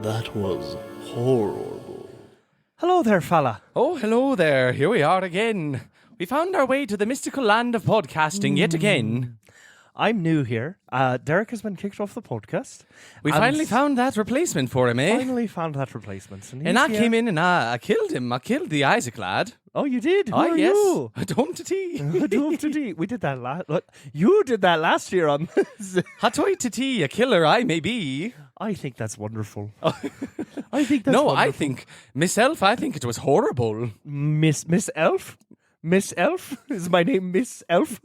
That was horrible. Hello there, fella. Oh, hello there. Here we are again. We found our way to the mystical land of podcasting yet again. I'm new here. Derek has been kicked off the podcast. We And finally found that replacement for him, eh? Finally found that replacement. And I came in and I killed him. I killed the Isaac lad. Oh, you did? Who Oh, are yes. you? At home to tea. Home to tea. We did that last. You did that last year on this. Hatoy to tea, a killer I may be. I think that's wonderful. I think that's No, wonderful. I think, myself, I think it was horrible. Miss Elf. Miss Elf? Is my name Miss Elf?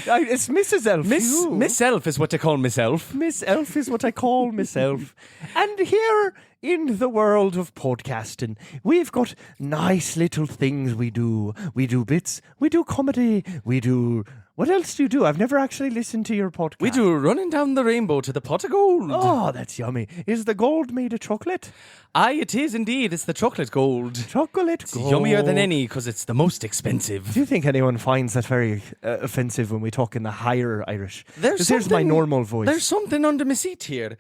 It's Mrs. Elf. You. Miss Elf is what they call Miss Elf. Miss Elf is what I call Miss Elf. And here in the world of podcasting, we've got nice little things we do. We do bits, we do comedy, we do... What else do you do? I've never actually listened to your podcast. We do running down the rainbow to the pot of gold. Oh, that's yummy. Is the gold made of chocolate? Aye, it is indeed. It's the chocolate gold. Chocolate It's gold. yummier than any because it's the most expensive. Do you think anyone finds that very offensive when we talk in the higher Irish? There's 'Cause here's my something- normal voice. There's something under my seat here.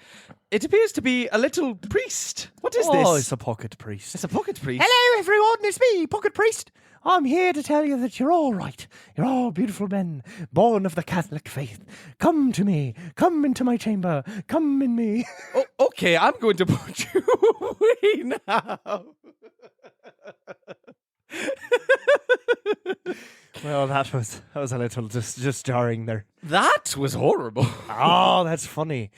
It appears to be a little priest. What is Oh, this? it's a pocket priest. It's a pocket priest. Hello, everyone. It's me, Pocket Priest. I'm here to tell you that you're all right. You're all beautiful men, born of the Catholic faith. Come to me. Come into my chamber. Come in me. Oh, okay, I'm going to put you away now. Well, that was a little just jarring there. That was horrible. Oh, that's funny.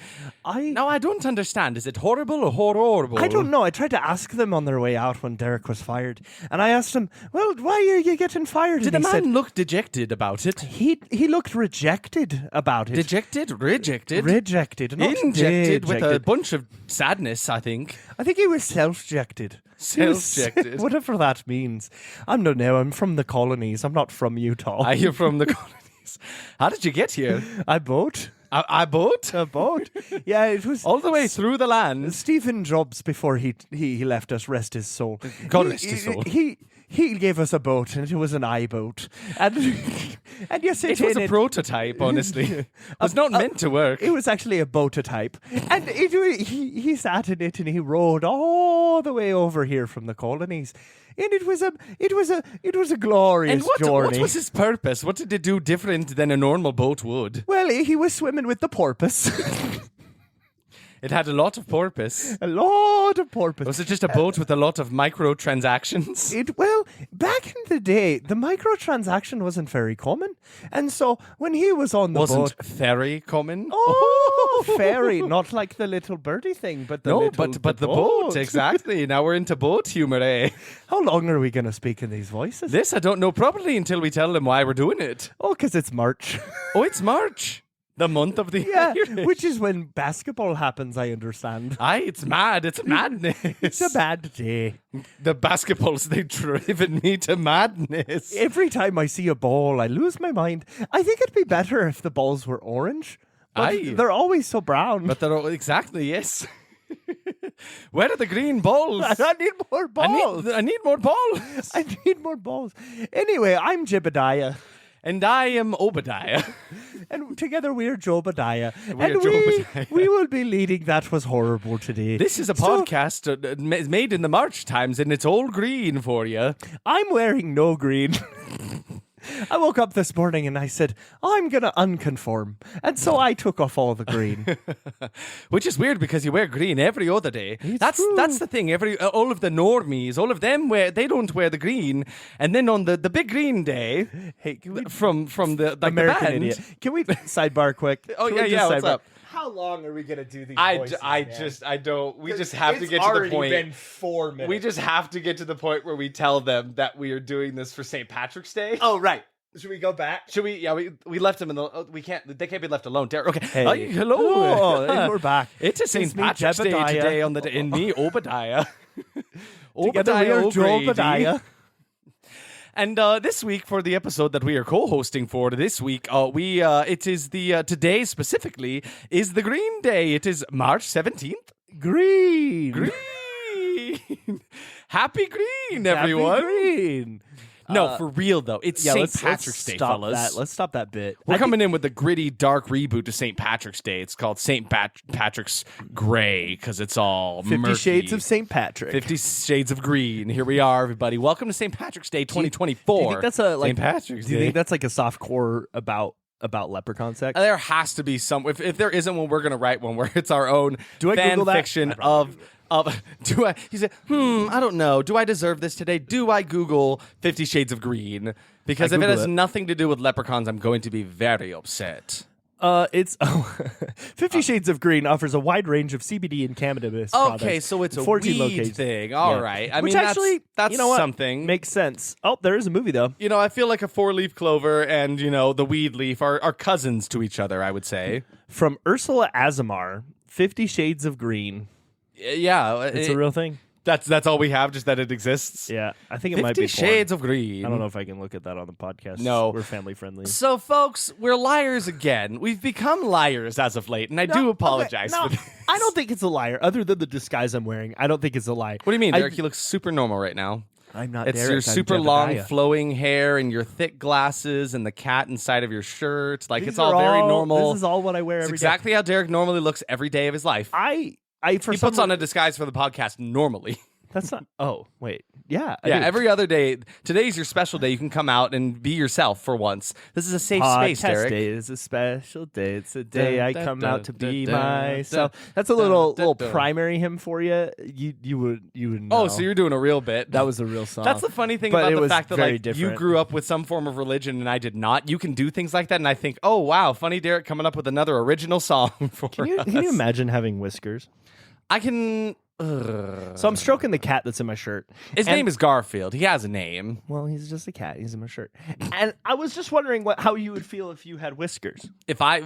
Now, I don't understand. Is it horrible or horrible? I don't know. I tried to ask them on their way out when Derek was fired, and I asked him, "Well, why are you getting fired?" Did and the he man said, look dejected about it? He looked rejected about it. Dejected? Rejected? Rejected, not Injected with a dejected. bunch of sadness, I think. I think he was self-jected. Self-jected. Whatever that means. I'm from the colonies. I'm not from Utah. Are you from the colonies? How did you get here? I boat. I boat? A boat. Yeah, it was All the way through the land. Stephen Jobs before he left us, rest his soul. God rest his soul. He gave us a boat, and it was an I-boat. And you sit It was in a it. prototype, honestly. It was not meant to work. It was actually a boatotype. And he sat in it and he rowed all the way over here from the colonies. And it was a glorious And what journey. was his purpose? What did it do different than a normal boat would? Well, he was swimming with the porpoise. It had a lot of purpose. A lot of porpoise. Was it just a boat with a lot of microtransactions? Well, back in the day, the microtransaction wasn't very common. And so when he was on the Wasn't boat... ferry common? Oh, ferry. Not like the little birdie thing, but the No, little, but the boat, exactly. Now we're into boat humor, eh? How long are we going to speak in these voices? This I don't know properly until we tell them why we're doing it. Oh, because it's March. Oh, it's March. The month of the Yeah, Irish. which is when basketball happens, I understand. Aye, it's mad. It's madness. It's a bad day. The basketballs, they've driven me to madness. Every time I see a ball, I lose my mind. I think it'd be better if the balls were orange. But Aye. they're always so brown. But they're all, exactly, yes. Where are the green balls? I need more balls. I need more balls. I need more balls. Anyway, I'm Jebediah. And I am Obadiah. And together we're Jobadiah. We're And Jobadiah. we will be leading That Was Horrible today. This is a So, podcast made in the March times, and it's all green for you. I'm wearing no green. I woke up this morning and I said, I'm going to unconform. And so I took off all the green. Which is weird because you wear green every other day. That's true. the thing. All of the normies, all of them they don't wear the green, and then on the big green day, Hey, can we, from the like American the band, Idiot. Can we sidebar quick? Oh, Can we yeah, just yeah, what's sidebar? up? How long are we going to do these I voices, man? don't. We just have to It's get to the already point. been 4 minutes. We just have to get to the point where we tell them that we are doing this for St. Patrick's Day. Oh, right. Should we go back? Should we? Yeah, we left them in the. We can't. They can't be left alone. Derek. Okay. Hey. Hello. Oh, and we're back. It's a St. It's me, Patrick's Day Jebediah. today on the in me Obadiah. Together we are O'Grady. Jobadiah. And this week, for the episode that we are co-hosting for this week, it is the today specifically is the Green Day. It is March 17th. Green. Green. Happy Green, everyone. Happy green. No, for real though. It's Yeah, St. Patrick's Day, stop fellas. that. Let's stop that bit. We're coming in with the gritty, dark reboot to St. Patrick's Day. It's called St. Patrick's Gray because it's all 50 murky. Shades of St. Patrick. 50 Shades of Green. Here we are, everybody. Welcome to St. Patrick's Day 2024. Do you think that's a like? St. Patrick's Do you Day? think that's like a soft core about leprechaun sex? There has to be some. If there isn't one, we're gonna write one where it's our own Do I fan Google that? fiction I'd probably of. Do I? He said, I don't know. Do I deserve this today? Do I Google 50 Shades of Green? Because I if it Google has it. nothing to do with leprechauns, I'm going to be very upset. It's 50 Shades of Green offers a wide range of CBD and cannabis Okay, products. so it's a 14 weed locations. thing. All Yeah. right. I Which mean, actually, that's you know what? something. Makes sense. Oh, there is a movie though. You know, I feel like a four-leaf clover and, the weed leaf are cousins to each other, I would say. From Ursula Asimar, 50 Shades of Green. Yeah. It's a real thing. That's all we have, just that it exists. Yeah, I think it 50 might be porn. Shades of Green. I don't know if I can look at that on the podcast. No. We're family friendly. So, folks, we're liars again. We've become liars as of late, and I do apologize Okay, for no, this. I don't think it's a liar. Other than the disguise I'm wearing, I don't think it's a lie. What do you mean, Derek? You look super normal right now. I'm not It's Derek, your I'm super long, Jebediah. flowing hair and your thick glasses and the cat inside of your shirt. Like, These it's all are very normal. This is all what I wear It's every day. exactly how Derek normally looks every day of his life. I for He some puts on a disguise for the podcast normally. That's not. Oh wait, yeah, I Yeah, do. every other day. Today's your special day. You can come out and be yourself for once. This is a safe space, Podcast Derek. day is a special day. It's a day Dun, I dun, come dun, out to dun, be dun, myself. dun, That's a dun, little dun, little dun. primary hymn for you. You would know. Oh, so you're doing a real bit. that was a real song. That's the funny thing But about it the was fact that very like you different. grew up with some form of religion and I did not. You can do things like that, and I think, oh wow, funny Derek coming up with another original song for Can you us. imagine having whiskers? I can. So I'm stroking the cat that's in my shirt. His And- name is Garfield. He has a name. Well, he's just a cat. He's in my shirt. And I was just wondering how you would feel if you had whiskers. If I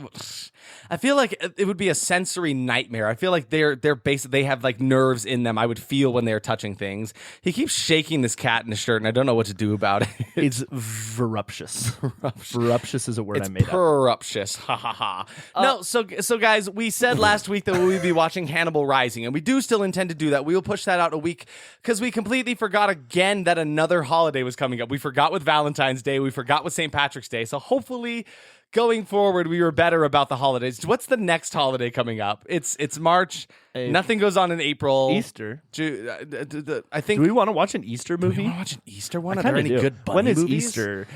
feel like it would be a sensory nightmare. I feel like they're basically they have like nerves in them. I would feel when they're touching things. He keeps shaking this cat in his shirt, and I don't know what to do about it. It's voluptuous. Voluptuous is a word It's I made up. puruptious. Ha ha ha. No, so guys, we said last week that we would be watching Hannibal Rising, and we do still intend to do that. We will push that out a week because we completely forgot again that another holiday was coming up. We forgot with Valentine's Day. We forgot with St. Patrick's Day. So hopefully going forward, we were better about the holidays. What's the next holiday coming up? It's March. Nothing goes on in April. Easter. I think. Do we want to watch an Easter do we movie? want to watch an Easter one? I Are there kinda any do. good bunny When is movies? Easter?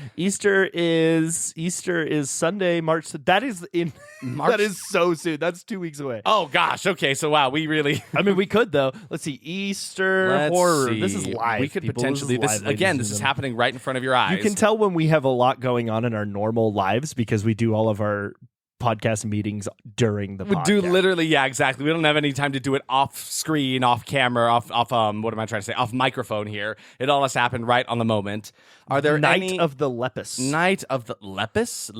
Easter is Sunday, March. That is in March? That is so soon. That's 2 weeks away. Oh gosh. Okay. So wow, we really. I mean, we could though. Let's see. Easter Let's horror. see. This is live. We could people. potentially This this is live, again. ladies This is and happening right in front of your eyes. You can tell when we have a lot going on in our normal lives because we do all of our podcast meetings during the We podcast. do literally, yeah, exactly. We don't have any time to do it off screen, off camera, off what am I trying to say? Off microphone here. It all has happened right on the moment. Are there Night any of the Lepus? Night of the Lepus?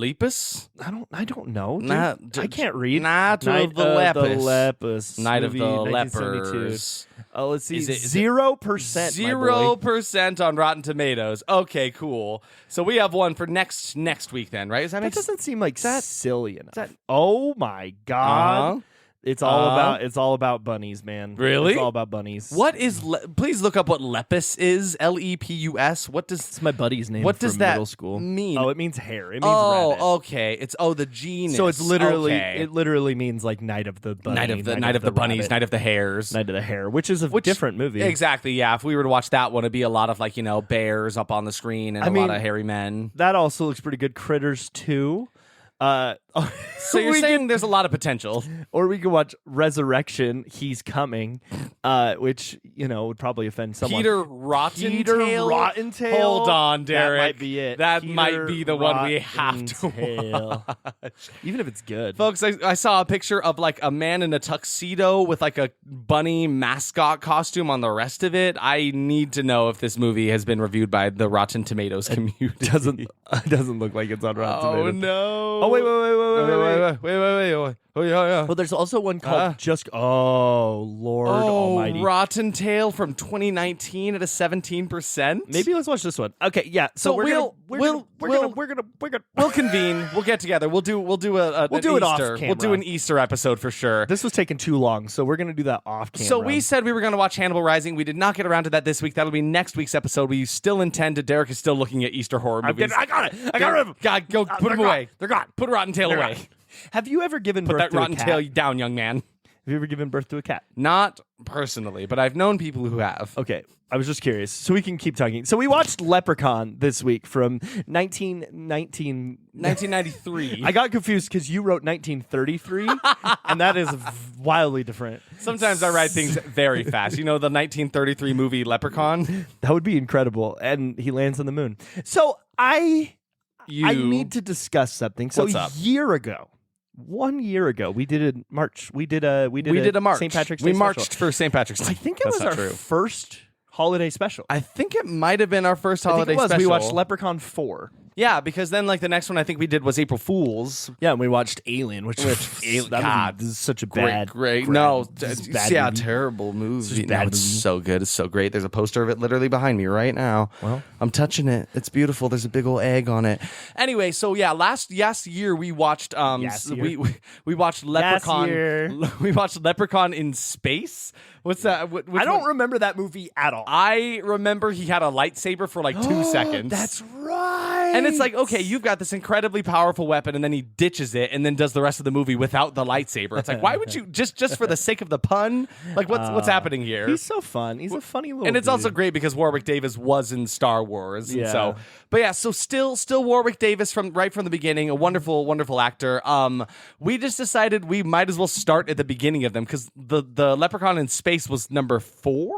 I don't know. dude. Nah, I can't read. Night of the Lepus. Night of movie, the 1972. Lepers. Oh, let's see. Is it 0%. 0% on Rotten Tomatoes. Okay, cool. So we have one for next week then, right? Does that That make sense? doesn't seem like that- silly enough. that- Oh my god! Uh-huh. It's all about bunnies, man. Really? It's all about bunnies. What is please look up what lepus is. Lepus. What does It's my buddy's name. What from does that middle school mean? Oh, it means hair. It means Oh, rabbit. okay. It's the genus. So it's literally okay. it literally means like night of the bunny, night of the bunnies, rabbit, night of the hares. night of the hare, which is a different movie. Exactly. Yeah. If we were to watch that one, it'd be a lot of like bears up on the screen and I a mean, lot of hairy men. That also looks pretty good. Critters 2. So you're saying there's a lot of potential. Or we could watch Resurrection, He's Coming, which, would probably offend someone. Peter Rottentail. Peter Rottentail. Hold on, Derek. That might be it. That Peter might be the one we have to Rottentail. watch. Even if it's good. Folks, I saw a picture of like a man in a tuxedo with like a bunny mascot costume on the rest of it. I need to know if this movie has been reviewed by the Rotten Tomatoes community. doesn't look like it's on Rotten Oh Tomatoes. no! Oh, wait. Oh yeah. Well, there's also one called Ah. Lord Almighty. Rotten Tail from 2019 at a 17%. Maybe let's watch this one. Okay, yeah. So we'll gonna convene. We'll get together. We'll do We'll an do it off Easter. We'll do camera. an Easter episode for sure. This was taking too long, so we're gonna do that off camera. So we said we were going to watch Hannibal Rising. We did not get around to that this week. That'll be next week's episode. We still intend to. Derek is still looking at Easter horror movies. I got it. I got rid of them. God, go put they're them gone. away. They're gone. Put Rotten Tail away. Have you ever given Put birth that to Rotten a cat? Tail down, young man. Have you ever given birth to a cat? Not personally, but I've known people who have. Okay, I was just curious, so we can keep talking. So we watched Leprechaun this week from 1993. I got confused because you wrote 1933, and that is wildly different. Sometimes I write things very fast. You know the 1933 movie Leprechaun? That would be incredible. And he lands on the moon. So I need to discuss something. So What's up? 1 year ago, we did a march. We did a march. St. Patrick's Day We marched special. for St. Patrick's Day. I think it That's was not our true. first holiday special. I think it might have been our first I think holiday it was. special. We watched Leprechaun 4. Yeah, because then like the next one I think we did was April Fools. Yeah, and we watched Alien, which God, this is such a Great. bad. No, this is a bad yeah, movie. terrible movie. a bad No, it's movie. so good. It's so great. There's a poster of it literally behind me right now. Well. I'm touching it. It's beautiful. There's a big old egg on it. Anyway, so yeah, last year we watched we watched Leprechaun. year. We watched Leprechaun in Space. What's that? Which I don't one? remember that movie at all. I remember he had a lightsaber for like 2 seconds. That's right. And it's like, okay, you've got this incredibly powerful weapon, and then he ditches it, and then does the rest of the movie without the lightsaber. It's like, why would you just for the sake of the pun? Like, what's happening here? He's so fun. He's a funny little. And it's also dude. great because Warwick Davis was in Star Wars. And Yeah. so, but yeah, so still Warwick Davis from right from the beginning, a wonderful, wonderful actor. We just decided we might as well start at the beginning of them because the Leprechaun in Space was number 4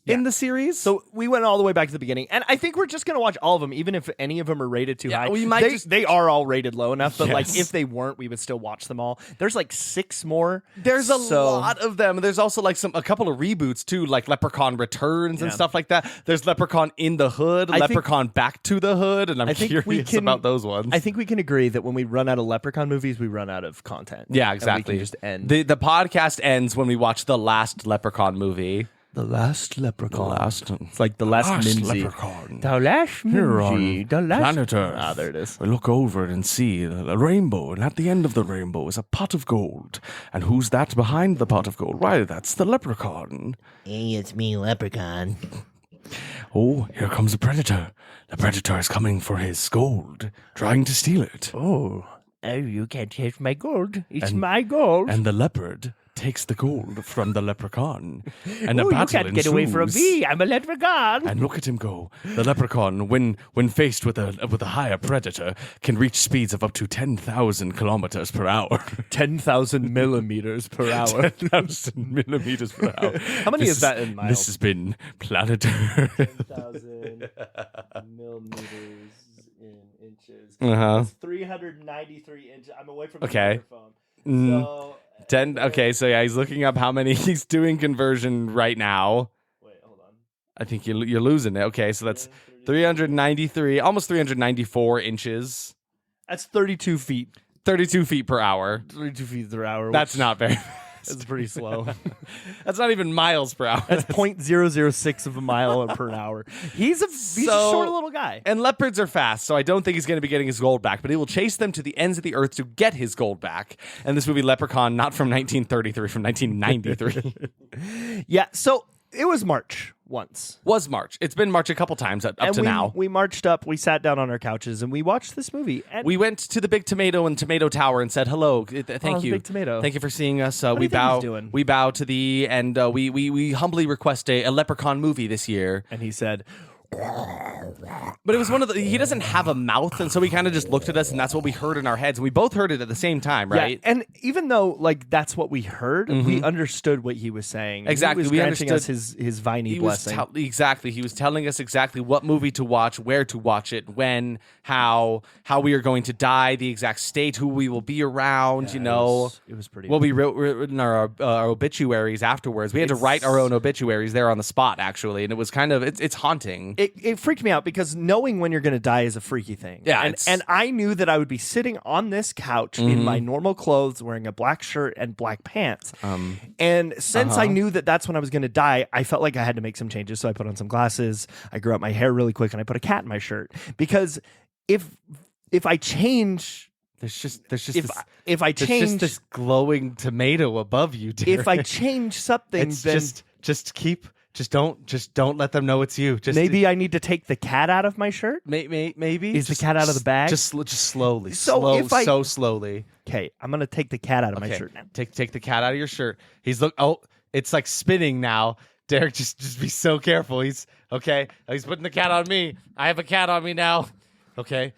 in the series. So we went all the way back to the beginning, and I think we're just gonna watch all of them, even if any of them are rated too Yeah, high. we might they are all rated low enough, but like Yes. if they weren't, we would still watch them all. There's like 6 more. There's a So- lot of them. There's also like a couple of reboots too, like Leprechaun Returns and Yeah. stuff like that. There's Leprechaun in the Hood, I think- Leprechaun Back to the Hood, and I'm I think curious we can about those ones. I think we can agree that when we run out of Leprechaun movies, we run out of content. yeah, And exactly. we can just end. The podcast ends when we watch the last Leprechaun movie. The last Leprechaun. Last. It's like the last Minzy. Leprechaun. The last Here on Minzy. The last planet Earth. Ah, there it is. We look over and see a rainbow, and at the end of the rainbow is a pot of gold. And who's that behind the pot of gold? Why, that's the leprechaun. Hey, it's me, Leprechaun. Oh, here comes a predator. The predator is coming for his gold, trying to steal it. Oh, you can't take my gold. It's my gold. And the leopard takes the gold from the leprechaun. And a Oh, battle you can't get away from ensues. me. I'm a leprechaun. And look at him go. The leprechaun, when faced with a higher predator, can reach speeds of up to 10,000 kilometers per hour. 10,000 millimeters per hour. 10,000 millimeters per hour. How many is that in miles? This has been Planet Earth. 10,000 millimeters in inches. Uh-huh. It's 393 inches. I'm away from Okay. the microphone. Mm. So, 10. Okay, so yeah, he's looking up how many he's doing conversion right now. wait, hold on. I think you're losing it. Okay, so that's 393, almost 394 inches, That's 32 feet. 32 feet per hour. 32 feet per hour. That's which not very. That's pretty slow. That's not even miles per hour. That's 0.006 of a mile per hour. He's a So- short little guy. And leopards are fast, so I don't think he's going to be getting his gold back, but he will chase them to the ends of the earth to get his gold back. And this movie, Leprechaun, not from 1933, from 1993, Yeah, so it was March once. was March. It's been March a couple times up And to now. we marched up, we sat down on our couches, and we watched this movie. And We went to the Big Tomato and Tomato Tower and said hello. Thank the you, Big Tomato. Thank you for seeing us. do We you think bow. he's doing? We bow to thee, and we humbly request a Leprechaun movie this year. and he said, But it was one of the. He doesn't have a mouth, and so he kind of just looked at us, and that's what we heard in our heads. And we both heard it at the same time, right? Yeah, and even though like that's what we heard, we understood what he was saying. Exactly, he was we granting us understood- his viney He was blessing. exactly. He was telling us exactly what movie to watch, where to watch it, when, how we are going to die, the exact state, who we will be around. You know, it was pretty. Well, we wrote in our obituaries afterwards. We had to write our own obituaries there on the spot, actually, and it was kind of it's haunting. It freaked me out because knowing when you're going to die is a freaky thing. Yeah, and I knew that I would be sitting on this couch in my normal clothes, wearing a black shirt and black pants. And since I knew that that's when I was going to die, I felt like I had to make some changes. So I put on some glasses. I grew out my hair really quick, and I put a cat in my shirt because if I change. There's just If I change this glowing tomato above you, Derek. if I change something, it's then just don't let them know it's you. Just maybe I need to take the cat out of my shirt. maybe Is the cat out of the bag? Just slowly, So if I- so slowly. Okay, I'm gonna take the cat out of my shirt now. Take the cat out of your shirt. He's it's like spinning now. Derek, just be so careful. He's okay. He's putting the cat on me. I have a cat on me now. Okay.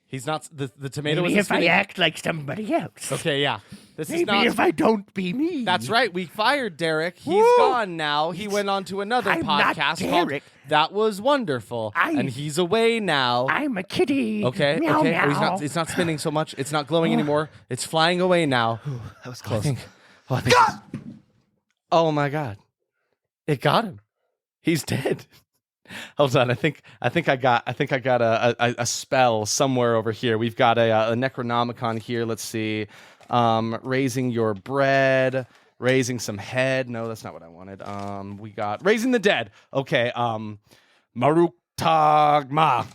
He's not the tomato. Maybe isn't if I spinning. act like somebody else. Okay, yeah. This is Maybe not. if I don't be me. That's right. We fired Derek. He's Woo! gone now. He went on to another I'm not podcast called Derek. That Was Wonderful, and he's away now. I'm a kitty. Okay, Meow, okay. meow. It's not spinning so much. It's not glowing anymore. It's flying away now. That was close. I think oh my God! It got him. He's dead. Hold on. I think I got a spell somewhere over here. We've got a Necronomicon here. Let's see. Raising your bread. Raising some head. No, that's not what I wanted. We got raising the dead. Okay. Maruk Tagma.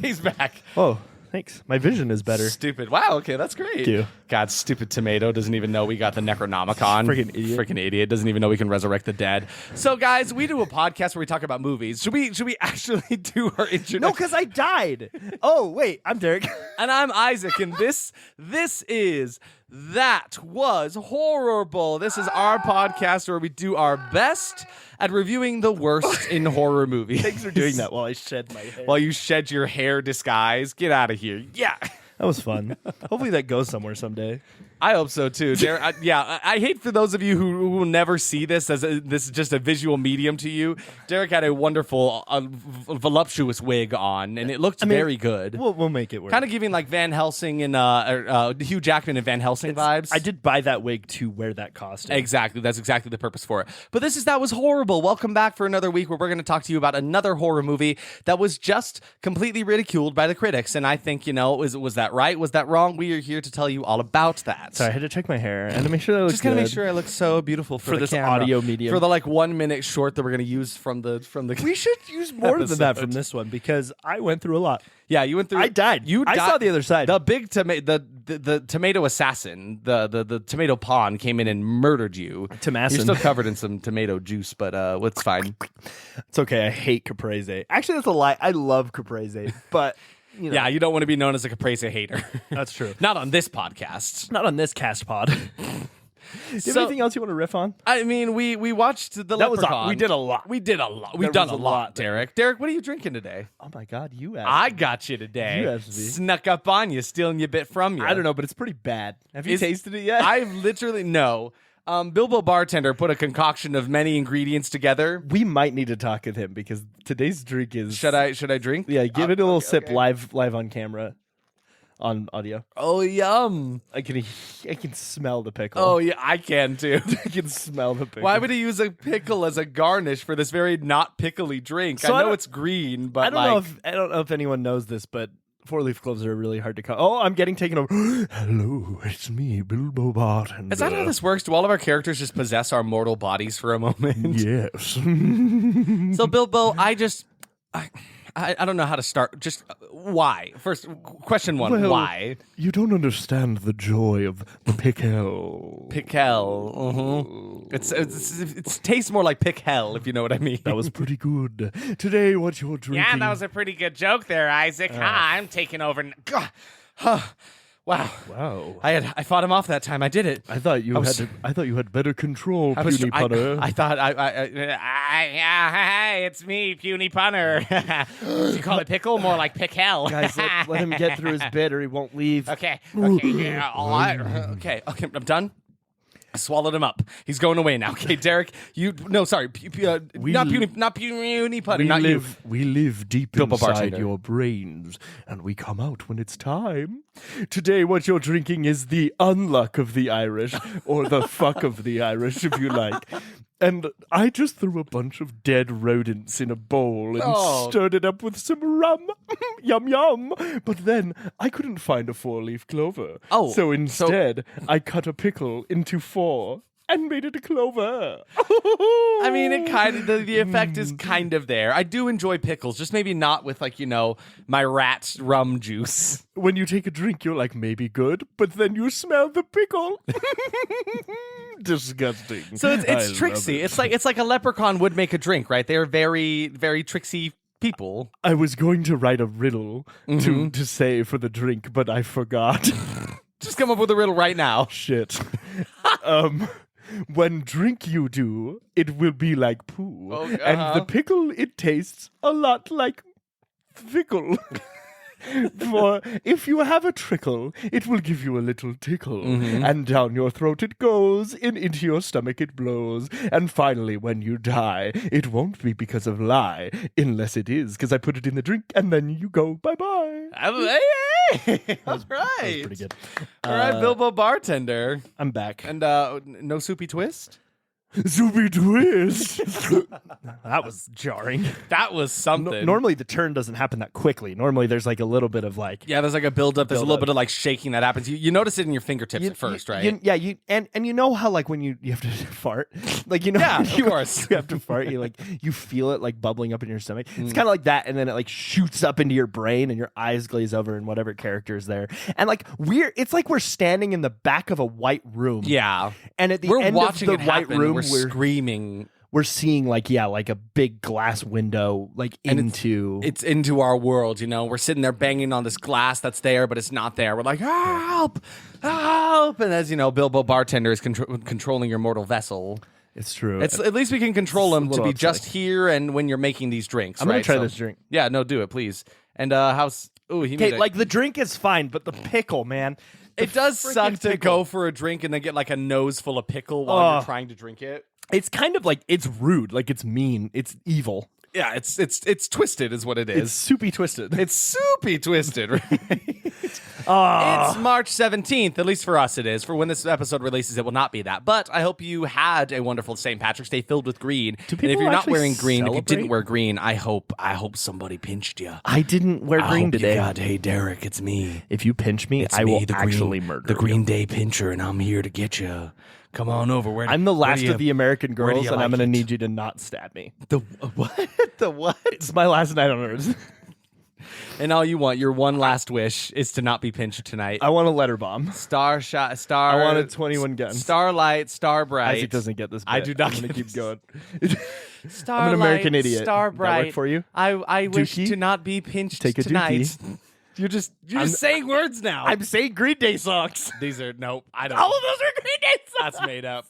He's back. Oh, thanks. My vision is better. Stupid. Wow. Okay, that's great. Thank you. God, stupid tomato doesn't even know we got the Necronomicon. Freaking idiot. Doesn't even know we can resurrect the dead. So, guys, we do a podcast where we talk about movies. Should we actually do our intro? No, because I died. Oh, wait. I'm Derek. And I'm Isaac, and this is That Was Horrible. This is our podcast where we do our best at reviewing the worst in horror movies. Thanks for doing that while I shed my hair. While you shed your hair disguise. Get out of here. Yeah. That was fun. Hopefully that goes somewhere someday. I hope so too. I hate for those of you who will never see this as this is just a visual medium to you. Derek had a wonderful, voluptuous wig on, and it looked very good. We'll make it work. Kind of giving like Van Helsing and Hugh Jackman and Van Helsing vibes. I did buy that wig to wear that costume. Exactly. That's exactly the purpose for it. But That Was Horrible. Welcome back for another week where we're going to talk to you about another horror movie that was just completely ridiculed by the critics. And I think, was that right? Was that wrong? We are here to tell you all about that. Sorry, I had to check my hair and to make sure that I look Just gotta make sure I look so beautiful for the this camera. audio medium. For the 1 minute short that we're gonna use from the. We should use more than that from this one because I went through a lot. Yeah, you went through. I died. I saw the other side. The big tomato, the tomato assassin, the tomato pawn came in and murdered you. Tomassin. You're still covered in some tomato juice, but it's fine. It's okay. I hate caprese. Actually, that's a lie. I love caprese, but. Yeah, you don't want to be known as a caprese hater. That's true. Not on this podcast. Not on this cast pod. Do you have anything else you want to riff on? I mean, we watched the That was Leprechaun. we did a lot. We've done was a a lot, lot. Derek. Derek, what are you drinking today? Oh my God, you asked. I got you today. You asked me. Snuck up on you, stealing your bit from you. I don't know, but it's pretty bad. Have you tasted it yet? I've literally no. Bilbo Bartender put a concoction of many ingredients together. We might need to talk with him because today's drink is. Should I drink? Yeah, give it a little sip live on camera, on audio. Oh, yum. I can smell the pickle. Oh yeah, I can too. I can smell the pickle. Why would he use a pickle as a garnish for this very not pickly drink? So I I know don't- it's green, but I don't know if anyone knows this, but 4-leaf cloves are really hard to cut. Oh, I'm getting taken over. Hello, it's me, Bilbo Bartender. is that how this works? Do all of our characters just possess our mortal bodies for a moment? Yes. So Bilbo, I don't know how to start. Just why? First, question one: Well, why? You don't understand the joy of the pickle. Pickle. It tastes more like pick hell, if you know what I mean. That was pretty good. Today, what you're drinking? Yeah, that was a pretty good joke there, Isaac. I'm taking over. Wow. Wow. I fought him off that time. I did it. I thought you had better control, puny punner. I thought Hey, it's me, puny punner. Did you call it pickle? More like pick hell. Guys, let him get through his bit, or he won't leave. Okay. Yeah, all right. okay, I'm done. I swallowed him up. He's going away now. Okay, Derek, not puny punner, not you. We live deep Bilbo inside Bartender. your brains, and we come out when it's time. Today, what you're drinking is the unluck of the Irish, or the fuck of the Irish, if you like. And I just threw a bunch of dead rodents in a bowl and Oh. stirred it up with some rum. Yum, yum. But then I couldn't find a 4-leaf clover. Oh, So instead, I cut a pickle into 4 and made it a clover. I mean, it kind of the effect is kind of there. I do enjoy pickles, just maybe not with like my rat's rum juice. When you take a drink, you're like, maybe good, but then you smell the pickle. Disgusting. So it's I love tricksy. it. It's like a leprechaun would make a drink, right? They're very very tricksy people. I was going to write a riddle to say for the drink, but I forgot. Just come up with a riddle right now. Shit. When drink you do, it will be like poo. Oh, And the pickle, it tastes a lot like fickle. For if you have a trickle, it will give you a little tickle. And down your throat it goes, and into your stomach it blows. And finally, when you die, it won't be because of lie, unless it is, because I put it in the drink, and then you go bye-bye. Hey, that's right. Pretty good. All right, Bilbo Bartender. I'm back. And no soupy twist? Zoopy twist. That was jarring. That was something. Normally the turn doesn't happen that quickly. Normally there's like a little bit of like Yeah, there's like a build up. There's a little Build-up. bit of like shaking that happens. You notice it in your fingertips at first, right? You and you know how like when you have to fart, like Yeah, of course. you have to fart. You feel it like bubbling up in your stomach. It's kind of like that, and then it like shoots up into your brain, and your eyes glaze over, and whatever character is there, and like it's like we're standing in the back of a white room. Yeah. and at the We're end watching of the it white happen. room, We're screaming. we're seeing like a big glass window like And into It's into our world, We're sitting there banging on this glass that's there, but it's not there. We're like, help, help. And as Bilbo Bartender is controlling your mortal vessel. It's true. It's at least we can control It's a him to little be just here and when you're making these drinks. I'm gonna right? try So- this drink. Yeah, no, do it, please. And how's? Ooh, he Okay, made like the drink is fine, but the pickle, man. it does freaking suck to pickle. go for a drink and then get like a nose full of pickle while you're Ugh. trying to drink it. It's kind of like it's rude, like it's mean, it's evil, Yeah, it's twisted, is what it it's is. soupy twisted. It's soupy twisted, right? Ah. It's March 17th, at least for us it is. For when this episode releases, it will not be that. But I hope you had a wonderful St. Patrick's Day filled with green. And if people you're not actually wearing green, if you celebrate? didn't wear green, I hope somebody pinched you. I didn't wear green today. Hey, Derek, it's me. If you pinch me, It's I me, will the green, actually murder the Green you. Day pincher, and I'm here to get you. Come on over. I'm the last of the American where do girls, you and I'm like going to it? need you to not stab me. the what? The what? It's my last night on Earth. And all you want, your one last wish, is to not be pinched tonight. I want a letter bomb. Star. I want a 21 gun. Starlight, star bright. Isaac doesn't get this. I bit. do not I'm gonna get keep this. going. Starlight, I'm an American idiot. Star That bright. work for you? I wish Dookie? to not be pinched Take a tonight. dookie. You're just I'm- saying words now. I'm saying Green Day songs. These are nope. I don't. All of those are Green Day songs. That's made up.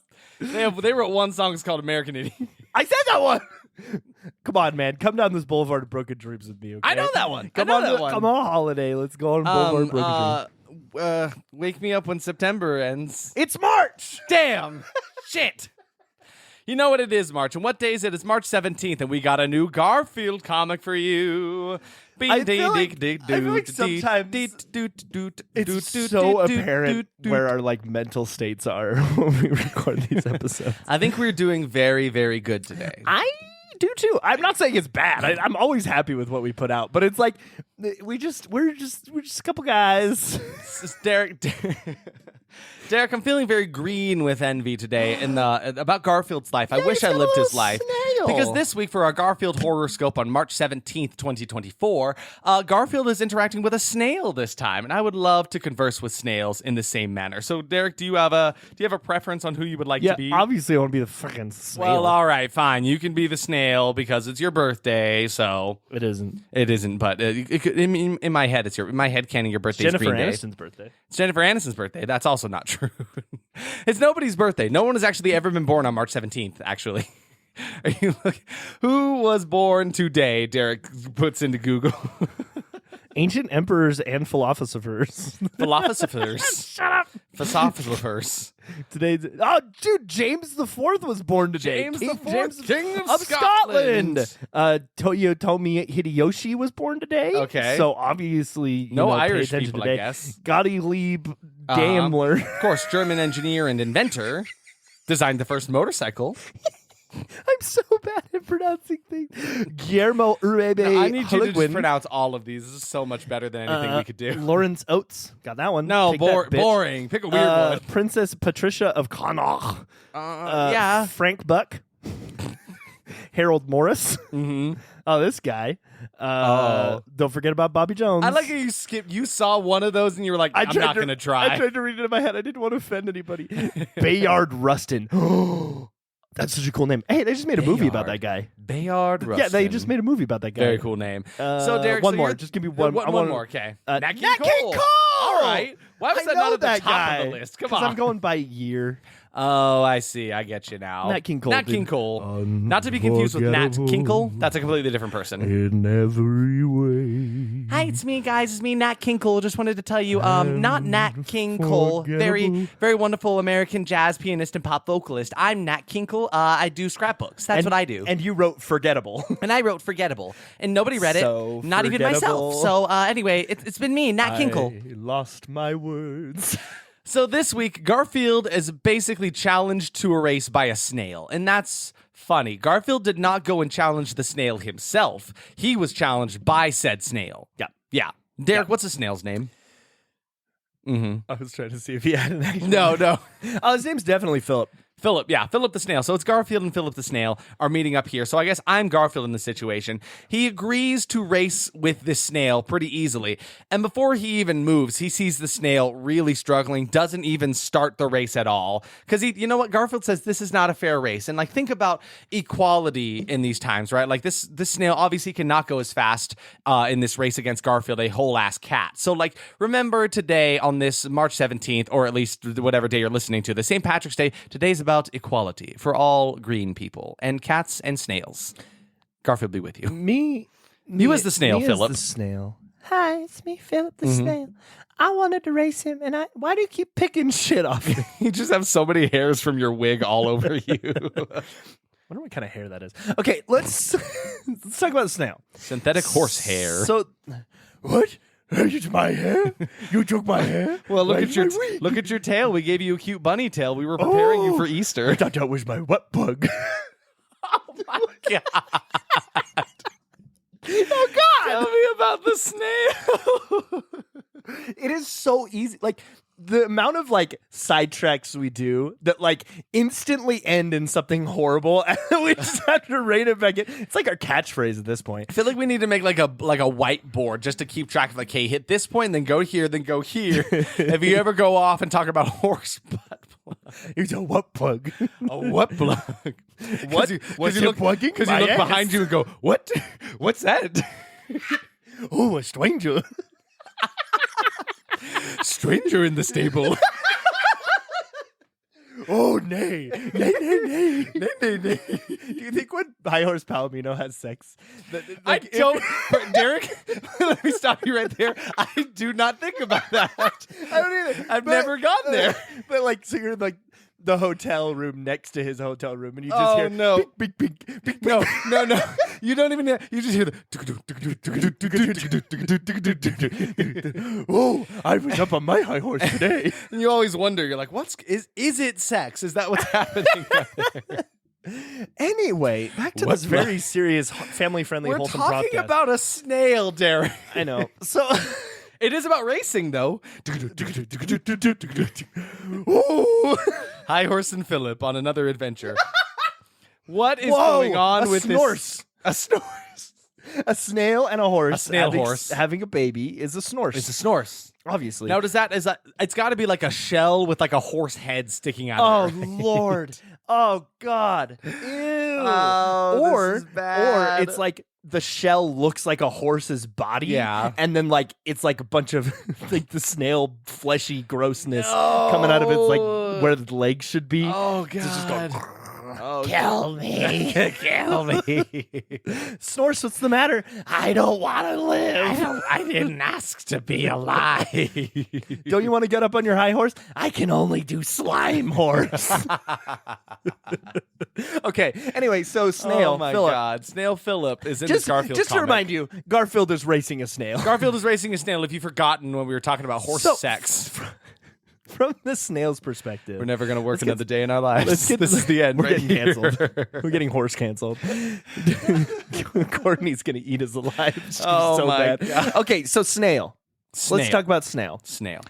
They wrote one song. It's called American Idiot. I said that one. Come on, man. Come down this boulevard of broken dreams with me. Okay? I know that one. Come I know on, that one. come on, holiday. Let's go on boulevard of broken dreams. Wake me up when September ends. It's March. Damn. Shit. You know what it is, March. And what day is it? It's March 17th, and we got a new Garfield comic for you. I feel like sometimes it's so apparent where our like mental states are when we record these episodes. I think we're doing very, very good today. I do too. I'm not saying it's bad. I'm always happy with what we put out, but it's like we're just a couple guys. Derek, I'm feeling very green with envy today about Garfield's life. I wish he's I got a lived his little life. snail. Because this week for our Garfield horoscope on March 17th, 2024, Garfield is interacting with a snail this time, and I would love to converse with snails in the same manner. So, Derek, do you have a preference on who you would like Yeah, to be? obviously I want to be the fucking snail. Well, all right, fine. You can be the snail because it's your birthday. So it isn't. it isn't, but it could, in my head, in my head canon, your birthday Jennifer is Green Day. Aniston's birthday. It's Jennifer Aniston's birthday. That's also not true. It's nobody's birthday. No one has actually ever been born on March 17th, actually. Are you who was born today? Derek puts into Google. Ancient emperors and philosophers. Philosophers. Shut up. Philosophers. Today, James the Fourth was born today. James King, the Fourth, King of Scotland. Scotland. Toyotomi Hideyoshi was born today. Okay. So obviously, you No know, pay Irish attention people, I today. guess. Gottlieb Daimler. Of course, German engineer and inventor designed the first motorcycle. I'm so bad at pronouncing things. Guillermo Uribe. No, I need you to Hulligwin. just pronounce all of these. This is so much better than anything we could do. Lawrence Oates. Got that one. No, Take that, bitch. boring. Pick a weird one. Princess Patricia of Connaught. Yeah. Frank Buck. Harold Morris. Mm-hmm. Oh, this guy. Don't forget about Bobby Jones. I like how you skipped. You saw one of those and you were like, I'm not going to try. I tried to read it in my head. I didn't want to offend anybody. Bayard Rustin. That's such a cool name. Hey, they just made a movie about that guy. Bayard Rustin. Yeah, they just made a movie about that guy. Very cool name. So, Derek, one so more. you're- Just give me one. I One wanna- more, okay. Nat King Cole. All right. Why was I that know not at the that top guy. of the list? Come 'Cause on. I'm going by year. Oh, I see. I get you now. Nat King Cole, Nat dude. King Cole. Not to be confused with Nat Kinkle. That's a completely different person. In every way. Hi, it's me, guys. It's me, Nat King Cole. Just wanted to tell you, not Nat King Cole, very, very wonderful American jazz pianist and pop vocalist. I'm Nat King Cole. I do scrapbooks. That's what I do. And you wrote Forgettable. And I wrote Forgettable, and nobody read So it, not even forgettable. myself. So anyway, it's been me, Nat King Cole. I lost my words. So this week, Garfield is basically challenged to a race by a snail, and that's funny. Garfield did not go and challenge the snail himself. He was challenged by said snail. Yeah. Yeah. Derek, what's the snail's name? Mm-hmm. I was trying to see if he had an actual No. his name's definitely Philip. Philip the snail. So it's Garfield and Philip the snail are meeting up here. So I guess I'm Garfield in this situation. He agrees to race with this snail pretty easily. And before he even moves, he sees the snail really struggling, doesn't even start the race at all. Because you know what? Garfield says this is not a fair race. And like, think about equality in these times, right? Like this snail obviously cannot go as fast in this race against Garfield, a whole ass cat. So like, remember today on this March 17th, or at least whatever day you're listening to, the St. Patrick's Day, today's about equality for all green people and cats and snails. Garfield be with you. You as the snail, Philip. the snail. Hi, it's me, Philip the snail. I wanted to race him, and why do you keep picking shit off me? You just have so many hairs from your wig all over you. I wonder what kind of hair that is. Okay, let's talk about the snail. Synthetic horse hair. So, what? It's my hair? You took my hair? Well, look Where's at your my wig? look at your tail. We gave you a cute bunny tail. We were preparing you for I Easter. thought that was my wet bug. God. Oh God! Tell me about the snail. It is so easy. Like the amount of like sidetracks we do that like instantly end in something horrible, and we just have to rein it back in. It's like our catchphrase at this point. I feel like we need to make like a whiteboard just to keep track of like, hey, hit this point, then go here, then go here. If you ever go off and talk about horse butt plug, It's a what plug? a what plug? What? Was it plugging? Because you My look ass. behind you and go, what? What's that? Oh, a stranger. Stranger in the stable. Oh, nay. Nay, nay, nay. Nay, nay, nay. Do you think when High Horse Palomino has sex? I don't, Derek, let me stop you right there. I do not think about that. I don't either. I've never gone there. But like, so you're in like the hotel room next to his hotel room, and you just Oh, hear no. big, big, big, big, big. No. You don't even hear, you just hear the. Oh, I was up on my high horse today. And you always wonder, you're like, is it sex? Is that what's happening? Anyway, back to What's this very serious, family-friendly, We're wholesome talking podcast. about a snail, Derek. I know. So, It is about racing, though. oh, High Horse and Philip on another adventure. What is whoa, going on a with snorse. this? A snorse. A snail and a horse. A snail horse. having a baby is a snorse. It's a snorse. obviously. Now, is that it's got to be like a shell with like a horse head sticking out Oh of it. right? Lord! Oh God! Ew! Oh, this or is bad. or it's like the shell looks like a horse's body, Yeah. and then like it's like a bunch of like the snail fleshy grossness coming out of its like where the legs should be. Oh It's just God. going, Kill me. Kill me. Snorse, what's the matter? I don't want to live. I didn't ask to be alive. Don't you want to get up on your high horse? I can only do slime horse. Okay. Anyway, so snail. Oh my Philip. God. Snail Philip is in this Just, Garfield just to comic. remind you, Garfield is racing a snail. Garfield is racing a snail if you've forgotten when we were talking about horse So- sex. from the snail's perspective. We're never gonna work another day in our lives. Let's get this is the end. We're right getting here. canceled. We're getting horse canceled. Courtney's gonna eat us alive. It's Oh so my bad. God. Okay, so snail. Snail. Let's talk about snail. Snail.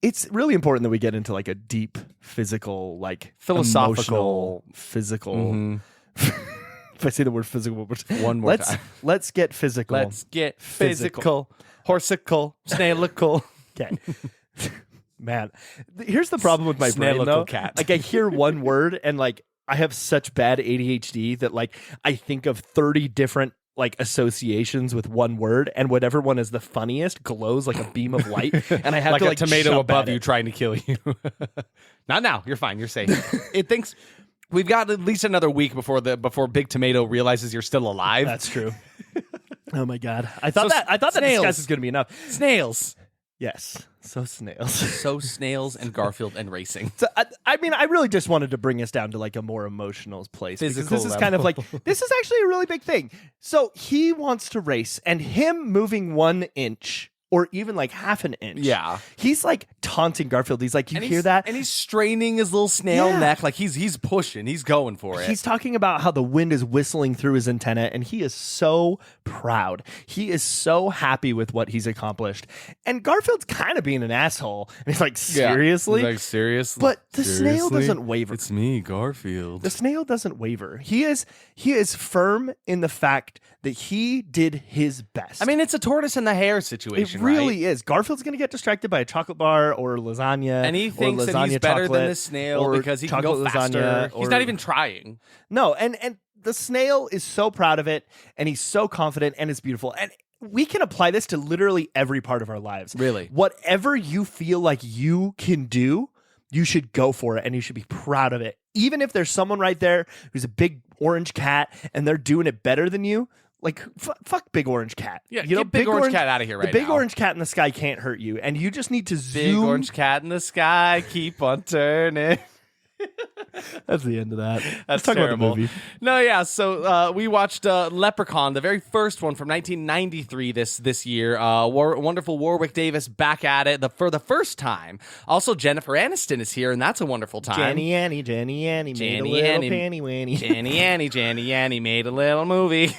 It's really important that we get into like a deep physical, like Philosophical- emotional, physical. Mhm. If I say the word physical, One more time. Let's get physical. Let's get Physical. physical, horsical, snailical. Okay. Man, here's the problem with my brain Snailical though. cat. Like I hear one word and like I have such bad ADHD that like I think of 30 different like associations with one word, and whatever one is the funniest glows like a beam of light, and I have Like to a like tomato jump above at you it. trying to kill you. Not now. You're fine. You're safe. It thinks we've got at least another week before Big Tomato realizes you're still alive. That's true. Oh my god! I thought So that snails. discuss is going to be enough. snails. Yes. So snails. So snails and Garfield and racing. So I mean, I really just wanted to bring us down to like a more emotional place. because Physical This is kind of like level. this is actually a really big thing. So he wants to race, and him moving 1 inch or even like half an inch. Yeah. He's like taunting Garfield. He's like, you And hear he's- that? And he's straining his little snail Yeah. neck like he's pushing. He's going for it. He's talking about how the wind is whistling through his antenna, and he is so proud. He is so happy with what he's accomplished. And Garfield's kind of being an asshole. And he's like, Yeah. seriously? He's like, seriously? But the snail Seriously? doesn't waver. It's me, Garfield. The snail doesn't waver. He is firm in the fact that he did his best. I mean, it's a tortoise and the hare it situation, really right? is. Garfield's going to get distracted by a chocolate bar or lasagna. And he or thinks that lasagna he's better than chocolate the snail or because he can go chocolate faster. lasagna He's or- not even trying. No, and the snail is so proud of it, and he's so confident, and it's beautiful. And we can apply this to literally every part of our lives. Really. Whatever you feel like you can do, you should go for it, and you should be proud of it. Even if there's someone right there who's a big orange cat, and they're doing it better than you, like fuck big orange cat. Yeah, you know, get big orange cat out of here right The big now. orange cat in the sky can't hurt you, and you just need to Big zoom. orange cat in the sky, keep on turning. That's the end of that. That's Let's talk terrible. about the movie. No, yeah. So we watched Leprechaun, the very first one from 1993 this year. Wonderful Warwick Davis back at it for the first time. Also, Jennifer Aniston is here, and that's a wonderful time. Jenny Annie made a Jenny little Annie. panty wanny. Jenny Annie made a little movie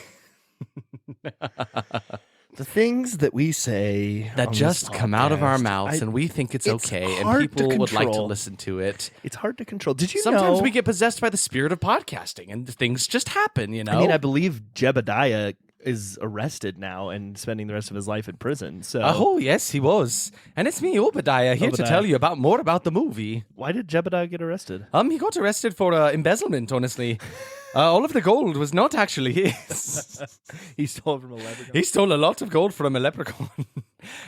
The things that we say that on just this come out of our podcast, mouths, and we think it's it's okay, and hard to people would like to control. listen to it. it's hard to control. Did you Sometimes know? we get possessed by the spirit of podcasting, and things just happen. You know. I mean, I believe Jebediah is arrested now and spending the rest of his life in prison. So Oh, yes, he was. And it's me, Obadiah, here to Obadiah. tell you more about the movie. why did Jebediah get arrested? He got arrested for embezzlement, honestly. All of the gold was not actually his. He stole from a leprechaun. He stole a lot of gold from a leprechaun.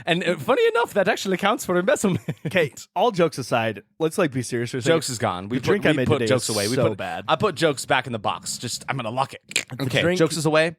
And funny enough, that actually counts for embezzlement. Okay, all jokes aside, let's like be serious for a second. Jokes is gone. We The drink I made put today jokes is away. We so put bad. I put jokes back in the box. I'm gonna lock it. Okay, drink- jokes is away.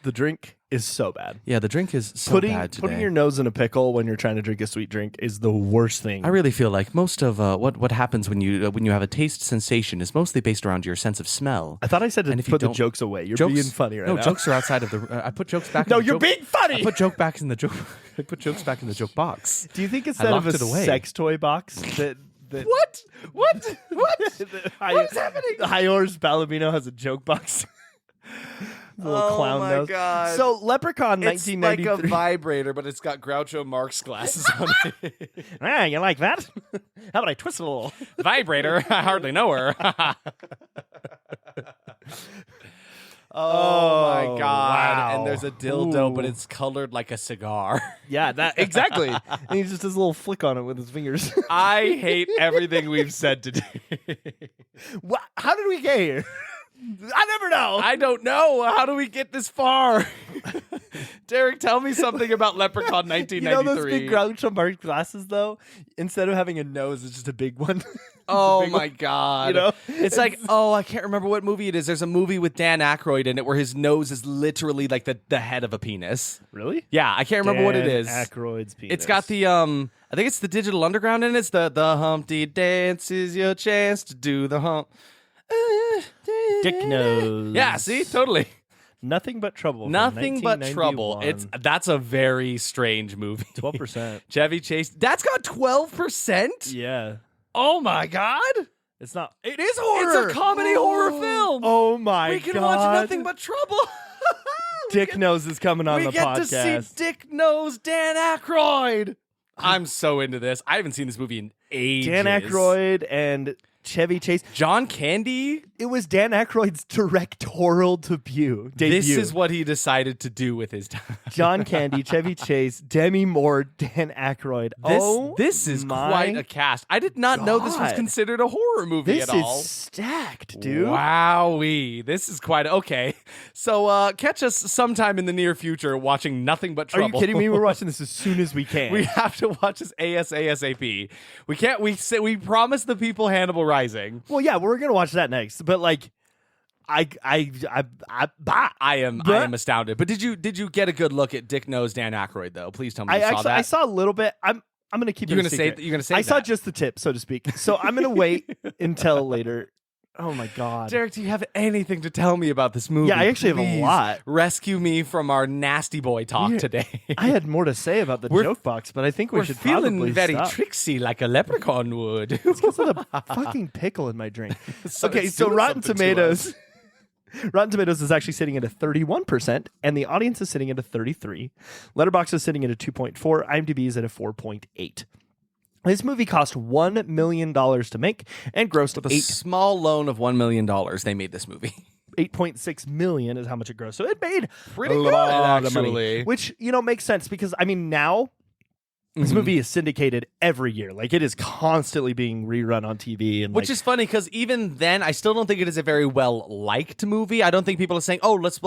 The drink is so bad. Yeah, the drink is so Putting bad today. putting your nose in a pickle when you're trying to drink a sweet drink is the worst thing. I really feel like most of what happens when you have a taste sensation is mostly based around your sense of smell. I thought I said to And if you put the don't- jokes away. You're Jokes, being funny right no, now. jokes are outside of the. I put jokes back. No, in the you're joke, being funny. I put joke back in the joke. I put jokes back in the joke box. Do you think instead of a locked it away. sex toy box that What? What? What is happening? Hiors Palomino has a joke box. The little Oh clown my nose. God. So Leprechaun It's like 1993. a vibrator, but it's got Groucho Marx glasses on it. Ah, you like that? How about I twist it a little? Vibrator? I hardly know her. Oh my God. wow. And there's a dildo, but Ooh. it's colored like a cigar. Yeah, that exactly. And he just does a little flick on it with his fingers. I hate everything we've said today. How did we get here? I never know. I don't know. How do we get this far? Derek, tell me something about Leprechaun You know 1993. those big Groucho Marx glasses, though? Instead of having a nose, it's just a big one. Oh big my God. You know? It's like, I can't remember what movie it is. There's a movie with Dan Aykroyd in it where his nose is literally like the head of a penis. Really? Yeah, I can't remember what it is. Aykroyd's penis. It's got the I think it's the Digital Underground in it. It's the Humpty Dance is your chance to do the hump. Dick nose. Yeah, see? Totally. Nothing But Trouble. from Nothing But Trouble. 1991. That's a very strange movie. 12%. Chevy Chase. That's got 12%? Yeah. Oh my God. It's not. It is horror. It's a comedy horror film. Oh my we god. can watch Nothing But Trouble. Dick Nose is coming on we the get podcast. to see Dick Nose Dan Aykroyd. I'm so into this. I haven't seen this movie in ages. Dan Aykroyd and Chevy Chase. John Candy. It was Dan Aykroyd's directorial debut. This is what he decided to do with his time. John Candy, Chevy Chase, Demi Moore, Dan Aykroyd. This is my quite a cast. I did not know this was God. considered a horror movie This at all. is stacked, dude. Wowee. This is quite okay. So catch us sometime in the near future watching Nothing But Are Trouble. you kidding me? We're watching this as soon as we can. We have to watch this ASAP. We can't. We promised the people Hannibal Rising. Well, yeah, we're gonna watch that next. But like, I am astounded. But did you get a good look at Dick Nose Dan Aykroyd though? Please tell me you saw that. I saw a little bit. I'm gonna keep. You're it a gonna say. secret. You're gonna say. I saw that. just the tip, so to speak. So I'm gonna wait until later. Oh my god, Derek, do you have anything to tell me about this movie? Yeah, I actually have a Please lot. Rescue me from our nasty boy talk today. I had more to say about the joke box, but I think we We're should feeling probably very stop. tricksy like a leprechaun would. Because of the fucking pickle in my drink. Okay, it's so doing Rotten something to us. Tomatoes. Rotten Tomatoes is actually sitting at a 31%, and the audience is sitting at a 33%. Letterboxd is sitting at a 2.4. IMDb is at a 4.8. This movie cost $1 million to make and grossed With a small loan of $1 million, they made this movie. $8.6 million is how much it grossed. So it made Pretty a good, lot of actually. money, which makes sense because I mean now this movie is syndicated every year. Like it is constantly being rerun on TV, and Which is funny because even then, I still don't think it is a very well liked movie. I don't think people are saying, "Oh, let's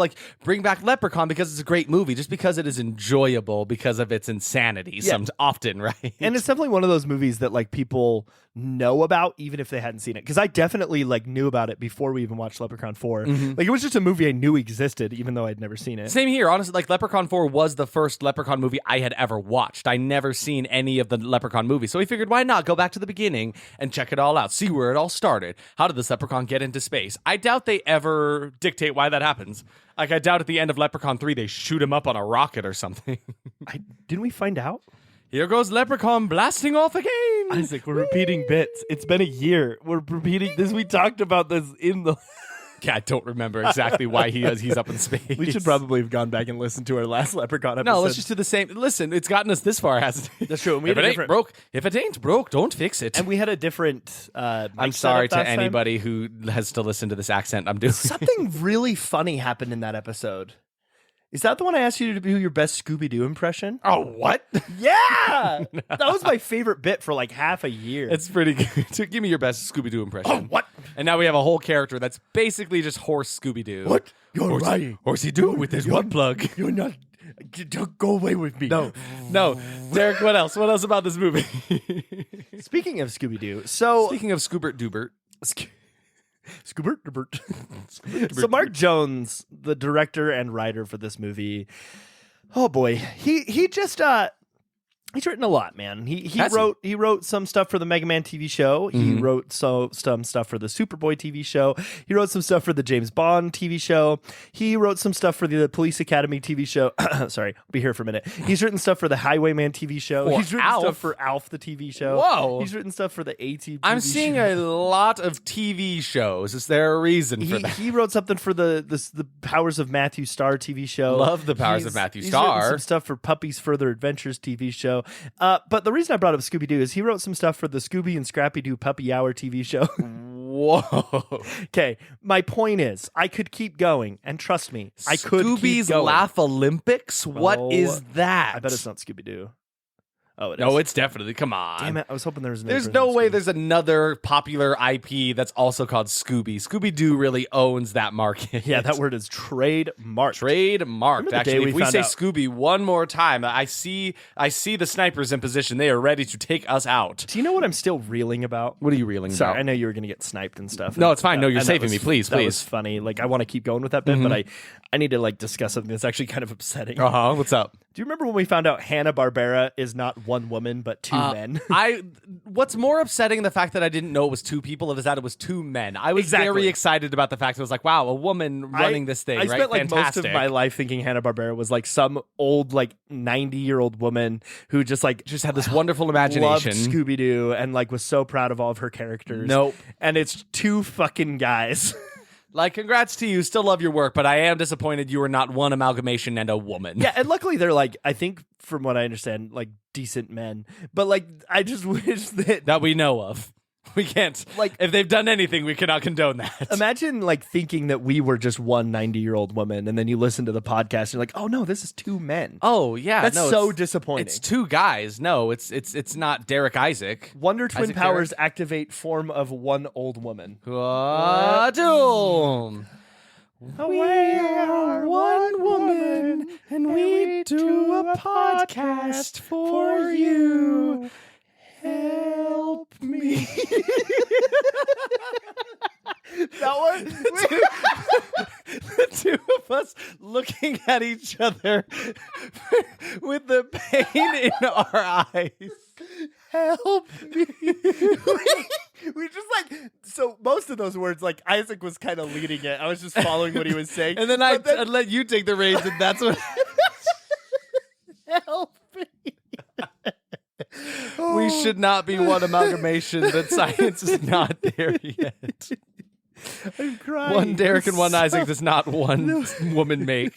bring back Leprechaun because it's a great movie," just because it is enjoyable because of its insanity. Yeah. Often, right? and it's definitely one of those movies that like people know about even if they hadn't seen it. Because I definitely knew about it before we even watched Leprechaun 4. Like it was just a movie I knew existed even though I'd never seen it. Same here, honestly. Like Leprechaun 4 was the first Leprechaun movie I had ever watched. I never seen any of the Leprechaun movies, so we figured why not go back to the beginning and check it all out, see where it all started. How did this Leprechaun get into space? I doubt they ever dictate why that happens. Like I doubt at the end of Leprechaun 3 they shoot him up on a rocket or something. Didn't we find out? Here goes Leprechaun blasting off again. Isaac, we're repeating bits. It's been a year. We're repeating this. We talked about this in the. Yeah, I don't remember exactly why he's up in space. We should probably have gone back and listened to our last Leprechaun episode. No, let's just do the same. Listen, it's gotten us this far, hasn't it? That's true. And we If had it a ain't different- broke, if it ain't broke, don't fix it. And we had a different. I'm mic sorry setup to last time. anybody who has to listen to this accent I'm doing. Something really funny happened in that episode. Is that the one I asked you to do your best Scooby-Doo impression? Oh, what? Yeah! That was my favorite bit for like half a year. It's pretty good. So give me your best Scooby-Doo impression. Oh, what? And now we have a whole character that's basically just horse Scooby-Doo. What? You're Horsey, right. Horsey Doo with his butt plug. You're not. Don't go away with me. No. Derek, what else? What else about this movie? Speaking of Scooby-Doo, so Speaking of Scoobert Doobert. Scoobert. So Mark Jones, the director and writer for this movie, oh boy, he just he's written a lot, man. He wrote some stuff for the Mega Man TV show. He wrote some stuff for the Superboy TV show. He wrote some stuff for the James Bond TV show. He wrote some stuff for the Police Academy TV show. Sorry, I'll be here for a minute. He's written stuff for the Highwayman TV show. For He's written Alf? stuff for Alf the TV show. Whoa. He's written stuff for the AT. I'm seeing a lot of TV shows. Is there a reason for that? He wrote something for the Powers of Matthew Star TV show. Love the Powers of Matthew He's Star. written some stuff for Puppy's Further Adventures TV show. But the reason I brought up Scooby-Doo is he wrote some stuff for the Scooby and Scrappy-Doo Puppy Hour TV show. Whoa. Okay, my point is, I could keep going, and trust me, I could keep Scooby's going. Laugh Olympics? What Oh, is that? I bet it's not Scooby-Doo. Oh, it is. No, it's definitely. Come on. Damn it, I was hoping there was another There's version no of way Scooby. there's another popular IP that's also called Scooby. Scooby-Doo really owns that market. Yeah, that word is trademark. Trademarked. Remember the day Actually, we if we found say out- Scooby one more time, I see the snipers in position. They are ready to take us out. Do you know what I'm still reeling about? What are you reeling Sorry, about? I know you were going to get sniped and stuff. No, it's fine. No, you're and that saving was- me. Please, that please. was funny. Like, I want to keep going with that bit, but I need to like discuss something that's actually kind of upsetting. Uh-huh. What's up? Do you remember when we found out Hanna-Barbera is not one woman but two men? What's more upsetting the fact that I didn't know it was two people is that it was two men. I was very excited about the fact that it was like, wow, a woman running this thing. I right? spent like Fantastic. most of my life thinking Hanna-Barbera was like some old like 90-year-old woman who just had this wonderful loved imagination. Scooby-Doo and like was so proud of all of her characters. Nope. And it's two fucking guys. Like, congrats to you. Still love your work, but I am disappointed you are not one amalgamation and a woman. Yeah, and luckily they're like, I think from what I understand, like decent men. But like, I just wish That we know of. We can't. Like, if they've done anything, we cannot condone that. imagine like thinking that we were just one 90-year-old woman, and then you listen to the podcast and you're like, oh no, this is two men. Oh yeah, That's no, so it's- disappointing. It's two guys. No, it's not Derek Isaac. Wonder Twin Isaac powers activate form of one old woman. Doom. We are one woman, and we do a podcast for you. Help me. That one? The two of us looking at each other with the pain in our eyes. Help me. we just like, so most of those words, like Isaac was kind of leading it. I was just following what he was saying. And then I'd let you take the reins, and that's what. help me. We should not be one amalgamation. That science is not there yet. I'm crying. One Derek and one Isaac does not one woman make.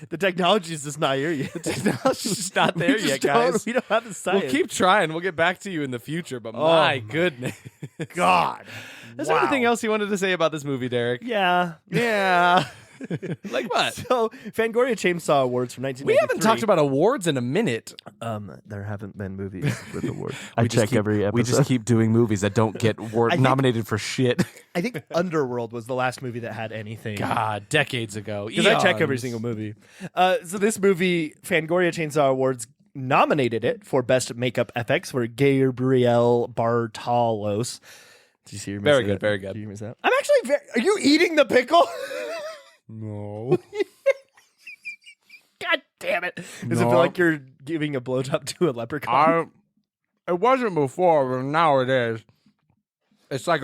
The technology is just not here yet. The technology's just not there We yet, just don't- guys. We don't have the science. We'll keep trying. We'll get back to you in the future, but my goodness. God. Is there Wow. anything else you wanted to say about this movie, Derek? Yeah. Yeah. Like what? So, Fangoria Chainsaw Awards from 1993. We haven't talked about awards in a minute. There haven't been movies with awards. I check every episode. We just keep doing movies that don't get nominated for shit. I think Underworld was the last movie that had anything. God, decades ago. Because I check every Eons. single movie. So this movie, Fangoria Chainsaw Awards nominated it for Best Makeup FX for Gabriel Bartalos. Did you see? Very good, very good. Did you miss that? I'm actually very. Are you eating the pickle? No. God damn it! Does it feel like you're giving a blowjob to a leprechaun? It wasn't before, but now it is. It's like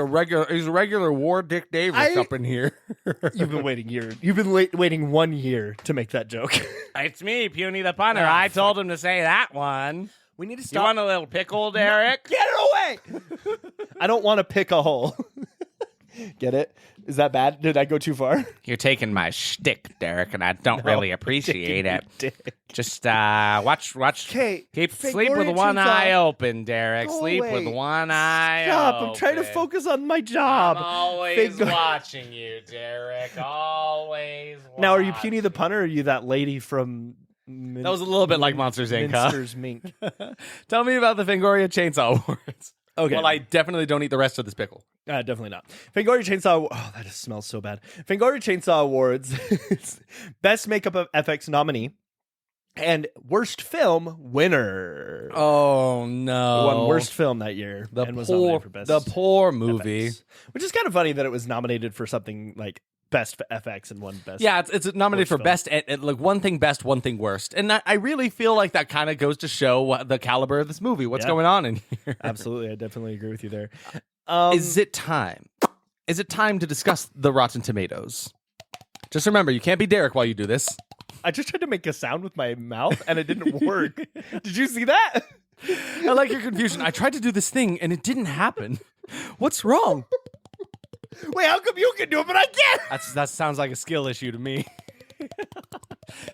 he's a regular War Dick Davis up in here. You've been waiting years. You've been waiting 1 year to make that joke. It's me, Puny the punter. I told him to say that one. We need to You stop. want a little pickle, Derek? Get it away! I don't want to pick a hole. Get it? Is that bad? Did I go too far? You're taking my shtick, Derek, and I don't really appreciate it. Dick. Just watch. Okay, Keep Fangoria sleep with one Chainsaw. eye open, Derek. Go Sleep away. with one eye Stop! open. I'm trying to focus on my job. I'm always Fango- watching you, Derek. Always. Now, are you Puny the punter, or are you that lady from? That was a little bit like Monsters, Inc., huh? Minster's Mink. Tell me about the Fangoria Chainsaw Awards. Okay. Well, I definitely don't eat the rest of this pickle. Definitely not. Fangoria Chainsaw. Oh, that just smells so bad. Fangoria Chainsaw Awards, Best Makeup of FX nominee, and Worst Film winner. Oh no! Won Worst Film that year. The and was nominated for Best poor movie. FX. Which is kind of funny that it was nominated for something like Best FX and won Best. Yeah, it's nominated Worst for best, like one thing best, one thing worst, and I really feel like that kind of goes to show the caliber of this movie. What's Yeah. going on in here? Absolutely. I definitely agree with you there. Is it time? Is it time to discuss the Rotten Tomatoes? Just remember, you can't be Derek while you do this. I just tried to make a sound with my mouth and it didn't work. Did you see that? I like your confusion. I tried to do this thing and it didn't happen. What's wrong? Wait, how come you can do it but I can't? That sounds like a skill issue to me.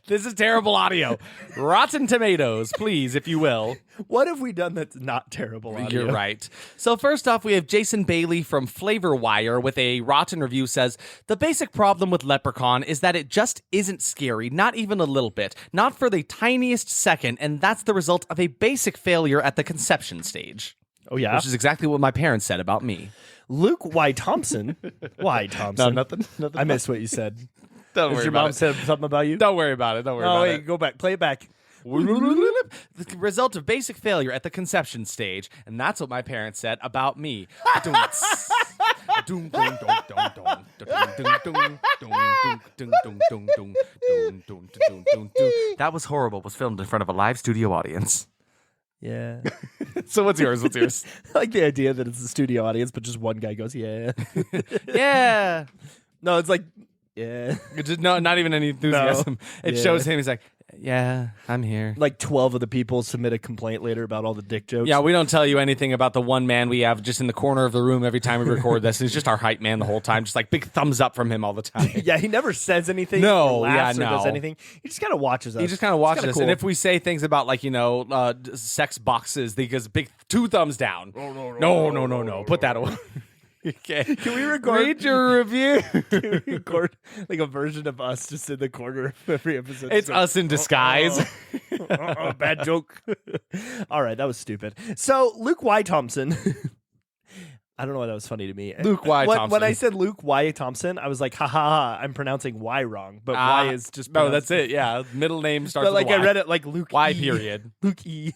This is terrible audio. Rotten Tomatoes, please, if you will. What have we done that's not terrible audio? You're right. So first off, we have Jason Bailey from Flavor Wire with a rotten review says, the basic problem with Leprechaun is that it just isn't scary, not even a little bit, not for the tiniest second, and that's the result of a basic failure at the conception stage. Oh, yeah? Which is exactly what my parents said about me. Luke Y. Thompson. Y. Thompson. nothing. I missed what you said. Don't Has worry your about mom it. said something about you? Don't worry about it. Don't worry Oh, about wait, it. go back. Play it back. The result of basic failure at the conception stage, and that's what my parents said about me. That was horrible. Was filmed in front of a live studio audience. Yeah. So what's yours? What's yours? I like the idea that it's a studio audience, but just one guy goes, yeah. Yeah. No, it's like, yeah. It's just, no, not even any enthusiasm. It Yeah. shows him. He's like, yeah, I'm here. Like 12 of the people submit a complaint later about all the dick jokes. Yeah, we don't tell you anything about the one man we have just in the corner of the room every time we record this. He's just our hype man the whole time. Just like big thumbs up from him all the time. Yeah, he never says anything. No, or laughs yeah, or does no. anything. He just kind of watches us. He just kind of watches kinda us. cool. And if we say things about like, sex boxes, he gives big 2 thumbs down. No. Put that away. Okay. Can we record? Read your review. Can we record like a version of us just in the corner of every episode? It's us in disguise. Bad joke. All right, that was stupid. So Luke Y. Thompson. I don't know why that was funny to me. Luke Y. When Thompson. I said Luke Y. Thompson, I was like, ha ha ha, I'm pronouncing Y wrong. But Y is just no, pronounced- that's it. Yeah, middle name starts But like with a Y. I read it like Luke Y E. period. Luke E.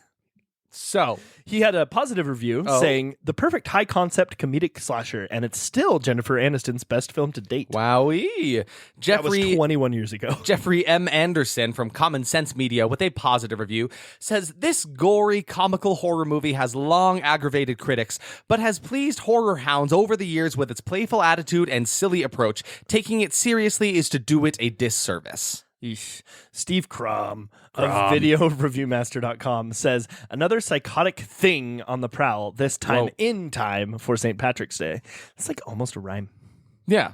So He had a positive review Oh. saying the perfect high concept comedic slasher, and it's still Jennifer Aniston's best film to date. wowee, That was Jeffrey 21 years ago. Jeffrey M. Anderson from Common Sense Media, with a positive review, says this gory, comical horror movie has long aggravated critics, but has pleased horror hounds over the years with its playful attitude and silly approach. Taking it seriously is to do it a disservice. Eesh. Steve Crom of VideoReviewMaster.com says another psychotic thing on the prowl. This time Whoa. in time for St. Patrick's Day. It's like almost a rhyme. Yeah.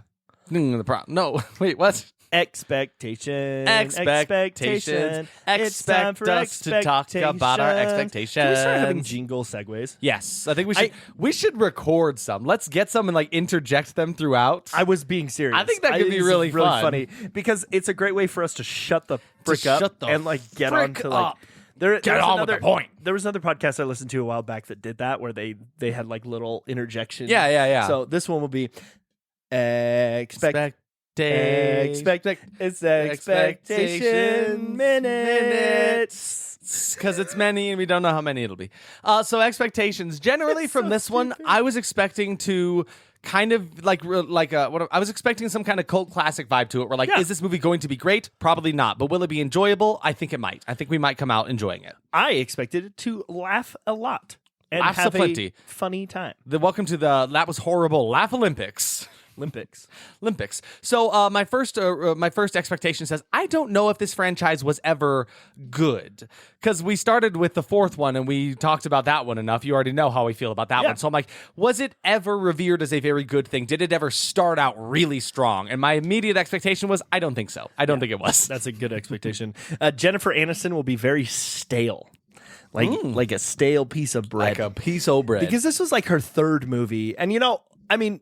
No, wait, what? Expectation. Expectations. It's time for Expect us to talk about our expectations. Can we start having jingle segues? Yes, I think we should record some. Let's get some and like interject them throughout. I was being serious. I think that could be it's really fun. funny because it's a great way for us to shut the frick shut up the and like get on frick to like up. there Get was on with another, the point. There was another podcast I listened to a while back that did that where they had like little interjections. Yeah. So this one will be expect it's expectation minutes. Because it's many and we don't know how many it'll be. So expectations. Generally from this one, I was expecting to kind of I was expecting some kind of cult classic vibe to it. Where like, Yeah. is this movie going to be great? Probably not. But will it be enjoyable? I think it might. I think we might come out enjoying it. I expected to laugh a lot and Laughs have aplenty. a funny time. Welcome to the That Was Horrible Laugh Olympics. Olympics. So my first expectation says I don't know if this franchise was ever good because we started with the 4th one and we talked about that one enough. You already know how we feel about that Yeah. one. So I'm like, was it ever revered as a very good thing? Did it ever start out really strong? And my immediate expectation was I don't think so. I don't think it was. That's a good expectation. Jennifer Aniston will be very stale. Like a stale piece of bread. Like a piece of bread. Because this was like her 3rd movie. And I mean,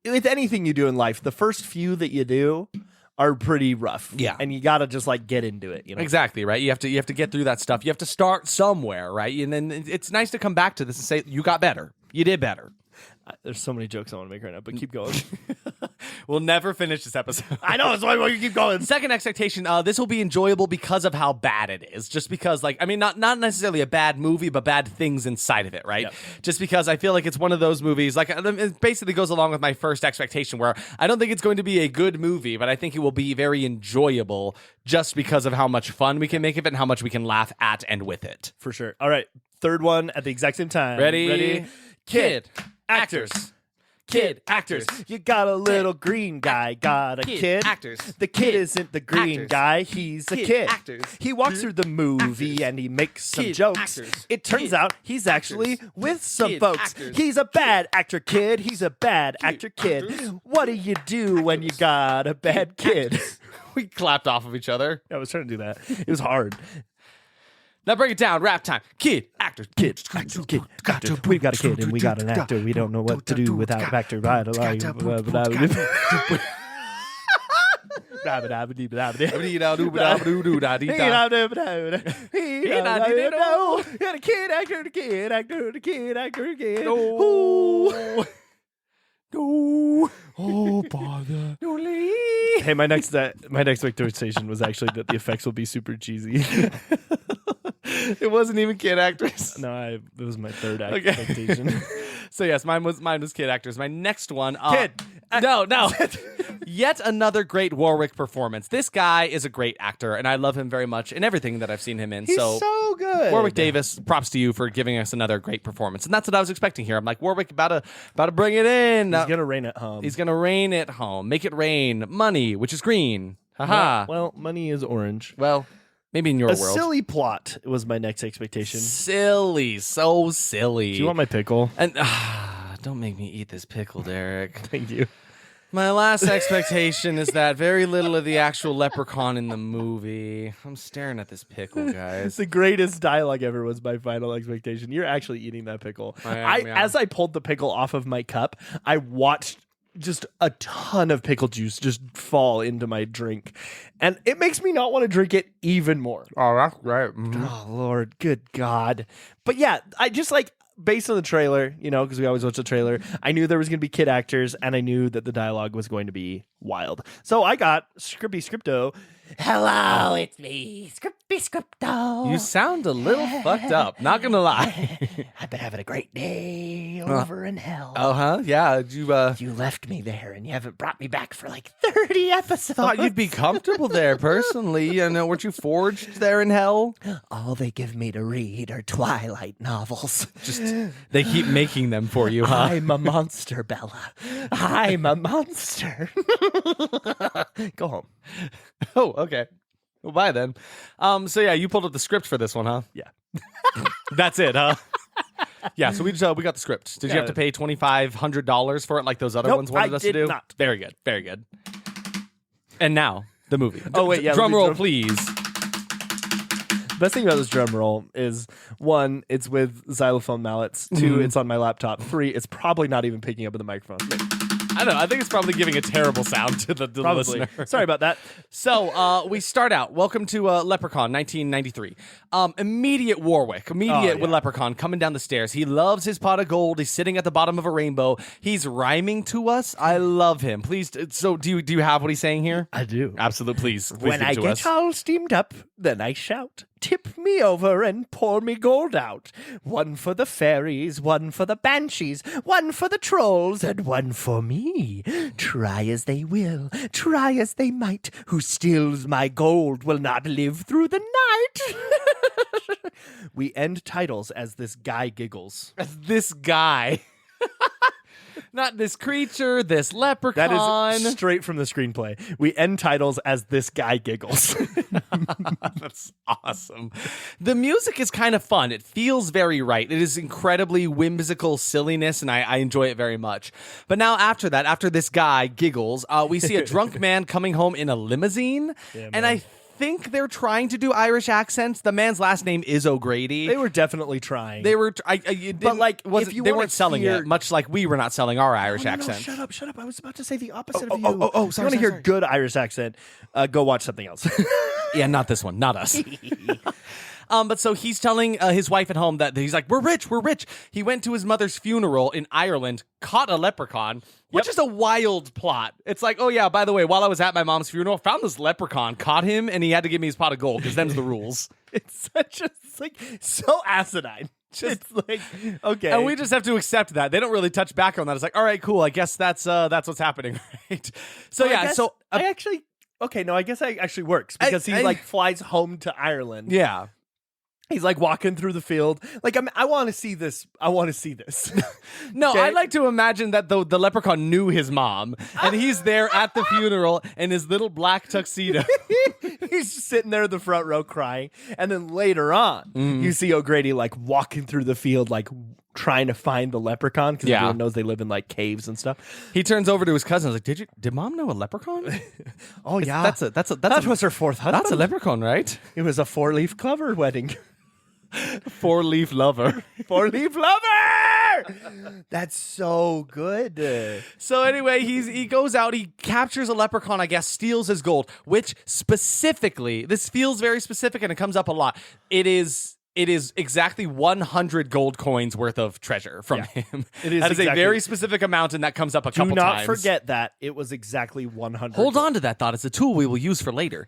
with anything you do in life, the first few that you do are pretty rough. Yeah. And you got to just like get into it, Exactly, right? You have to get through that stuff. You have to start somewhere, right? And then it's nice to come back to this and say you got better. You did better. There's so many jokes I want to make right now, but keep going. We'll never finish this episode. I know, that's why you keep going. Second expectation, this will be enjoyable because of how bad it is. Just because, not necessarily a bad movie, but bad things inside of it, right? Yep. Just because I feel like it's one of those movies, it basically goes along with my first expectation where I don't think it's going to be a good movie, but I think it will be very enjoyable just because of how much fun we can make of it and how much we can laugh at and with it. For sure. All right, 3rd one at the exact same time. Ready? Kid. Actors. Kid. Actors. You got a little green guy, got a kid. Actors. The kid isn't the green Actors. guy, he's a Kid kid. actors. He walks through the movie Actors. and he makes some Kid jokes. actors. It turns Kid out he's actually actors. with some Kid folks. actors. He's a bad actor kid. He's a bad actor kid. actors. What do you do when you got a bad kid? We clapped off of each other. I was trying to do that. It was hard. Now break it down. Rap time. Kid. Actors. Kid, actor, kid, actor. We've got a kid and we got an actor. We don't know what to do without an actor. Oh, bother. Hey, my next expectation was actually that the effects will be super cheesy. It wasn't even kid actors. No, it was my third Okay. expectation. So yes, mine was kid actors. My next one, Kid. No. Yet another great Warwick performance. This guy is a great actor, and I love him very much in everything that I've seen him in. He's so good. Warwick Davis, props to you for giving us another great performance, and that's what I was expecting here. I'm like, Warwick about to bring it in. He's gonna reign at home. He's gonna rain it home, make it rain money, which is green. Haha. Well, money is orange. Well, maybe in your A world. silly plot was my next expectation. Silly, so silly. Do you want my pickle? And don't make me eat this pickle, Derek. Thank you. My last expectation is that very little of the actual leprechaun in the movie. I'm staring at this pickle, guys. The greatest dialogue ever was my final expectation. You're actually eating that pickle. I am, yeah. As I pulled the pickle off of my cup, I watched just a ton of pickle juice just fall into my drink. And it makes me not want to drink it even more. Oh, that's great. Oh, Lord. Good God. But yeah, I just like, based on the trailer, because we always watch the trailer, I knew there was going to be kid actors, and I knew that the dialogue was going to be wild. So I got Scrippy Scripto. Hello, it's me, Scrippy Scripto. You sound a little fucked up, not gonna lie. I've been having a great day over in hell. Oh, huh? Yeah, you You left me there, and you haven't brought me back for like 30 episodes. thought you'd be comfortable there personally. Weren't you forged there in hell? All they give me to read are Twilight novels. Just they keep making them for you, huh? I'm a monster, Bella. I'm a monster. Go home. Oh, okay. Well, bye then. So yeah, you pulled up the script for this one, huh? Yeah. That's it, huh? Yeah, so we got the script. Did you Yeah. have to pay $2,500 for it like those other Nope, ones wanted I us to did do? not. Very good, very good. And now, the movie. Oh, wait, yeah, Drum let me roll, drum- please. Best thing about this drum roll is, 1, it's with xylophone mallets. 2, it's on my laptop. 3, it's probably not even picking up in the microphone. I don't know. I think it's probably giving a terrible sound to the Probably. listener. Sorry about that. So we start out. Welcome to Leprechaun, 1993. Immediate Warwick. Immediate with yeah. Leprechaun coming down the stairs. He loves his pot of gold. He's sitting at the bottom of a rainbow. He's rhyming to us. I love him. Please. So do you have what he's saying here? I do. Absolutely. Please When give I to get us. all steamed up, then I shout, tip me over and pour me gold out. 1 for the fairies, 1 for the banshees, 1 for the trolls, and 1 for me. Try as they will, try as they might, who steals my gold will not live through the night. We end titles as this guy giggles. This guy. Not this creature, this leprechaun. That is straight from the screenplay. We end titles as this guy giggles. That's awesome. The music is kind of fun. It feels very right. It is incredibly whimsical silliness, and I enjoy it very much. But now after that, after this guy giggles, we see a drunk man coming home in a limousine, and I think they're trying to do Irish accents. The man's last name is O'Grady. They were definitely trying. They were, But, like, wasn't, if you they wanna weren't selling hear- it, much like we were not selling our Irish No, accent. shut up. I was about to say the opposite of you. sorry, If you want to sorry, hear sorry. good Irish accent, go watch something else. Yeah, not this one, not us. But so he's telling his wife at home that he's like, we're rich. He went to his mother's funeral in Ireland, caught a leprechaun, which is a wild plot. It's like, oh yeah, by the way, while I was at my mom's funeral, found this leprechaun, caught him, and he had to give me his pot of gold because them's the rules. It's like so asinine. Just like, okay. And we just have to accept that. They don't really touch back on that. It's like, all right, cool. I guess that's what's happening, right? So I yeah, guess so I actually I guess that actually works because he like flies home to Ireland. yeah. He's like walking through the field. Like I want to see this. I want to see this. No, Okay. I'd like to imagine that the leprechaun knew his mom, and he's there at the funeral in his little black tuxedo. He's just sitting there in the front row crying, and then later on, you see O'Grady like walking through the field, like trying to find the leprechaun because Yeah. everyone knows they live in like caves and stuff. He turns over to his cousin. and is like, did mom know a leprechaun? Oh yeah, That's that was her fourth husband. that's a leprechaun, right? It was a 4-leaf clover wedding. 4-leaf lover. 4-leaf lover. That's so good. So anyway, he goes out, he captures a leprechaun, I guess, steals his gold, which specifically, this feels very specific and it comes up a lot. It is it is exactly 100 gold coins worth of treasure from him. It is That is a exactly- very specific amount, and that comes up a Do couple not times. forget that. It was exactly 100. Hold on to that thought. It's a tool we will use for later.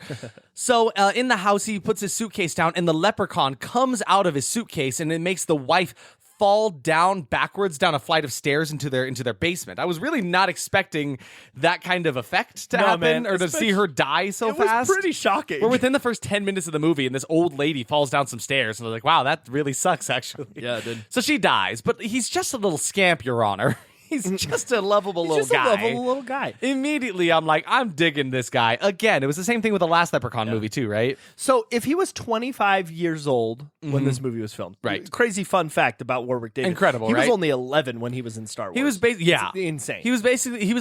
So in the house, he puts his suitcase down, and the leprechaun comes out of his suitcase, and it makes the wife fall down backwards down a flight of stairs into their basement. I was really not expecting that kind of effect to happen, man, or to see her die so It was fast. pretty shocking. We're within the first 10 minutes of the movie, and this old lady falls down some stairs, and they're like, wow, that really sucks, actually. Yeah, it did. So she dies, but he's just a little scamp, Your Honor. He's just a lovable little Just guy. a lovable little guy. Immediately, I'm like, I'm digging this guy. Again, it was the same thing with the last Leprechaun movie, too, right? So if he was 25 years old when this movie was filmed, Right. Crazy fun fact about Warwick Davis. Incredible, He right? was only 11 when he was in Star Wars. He was basically, insane. He was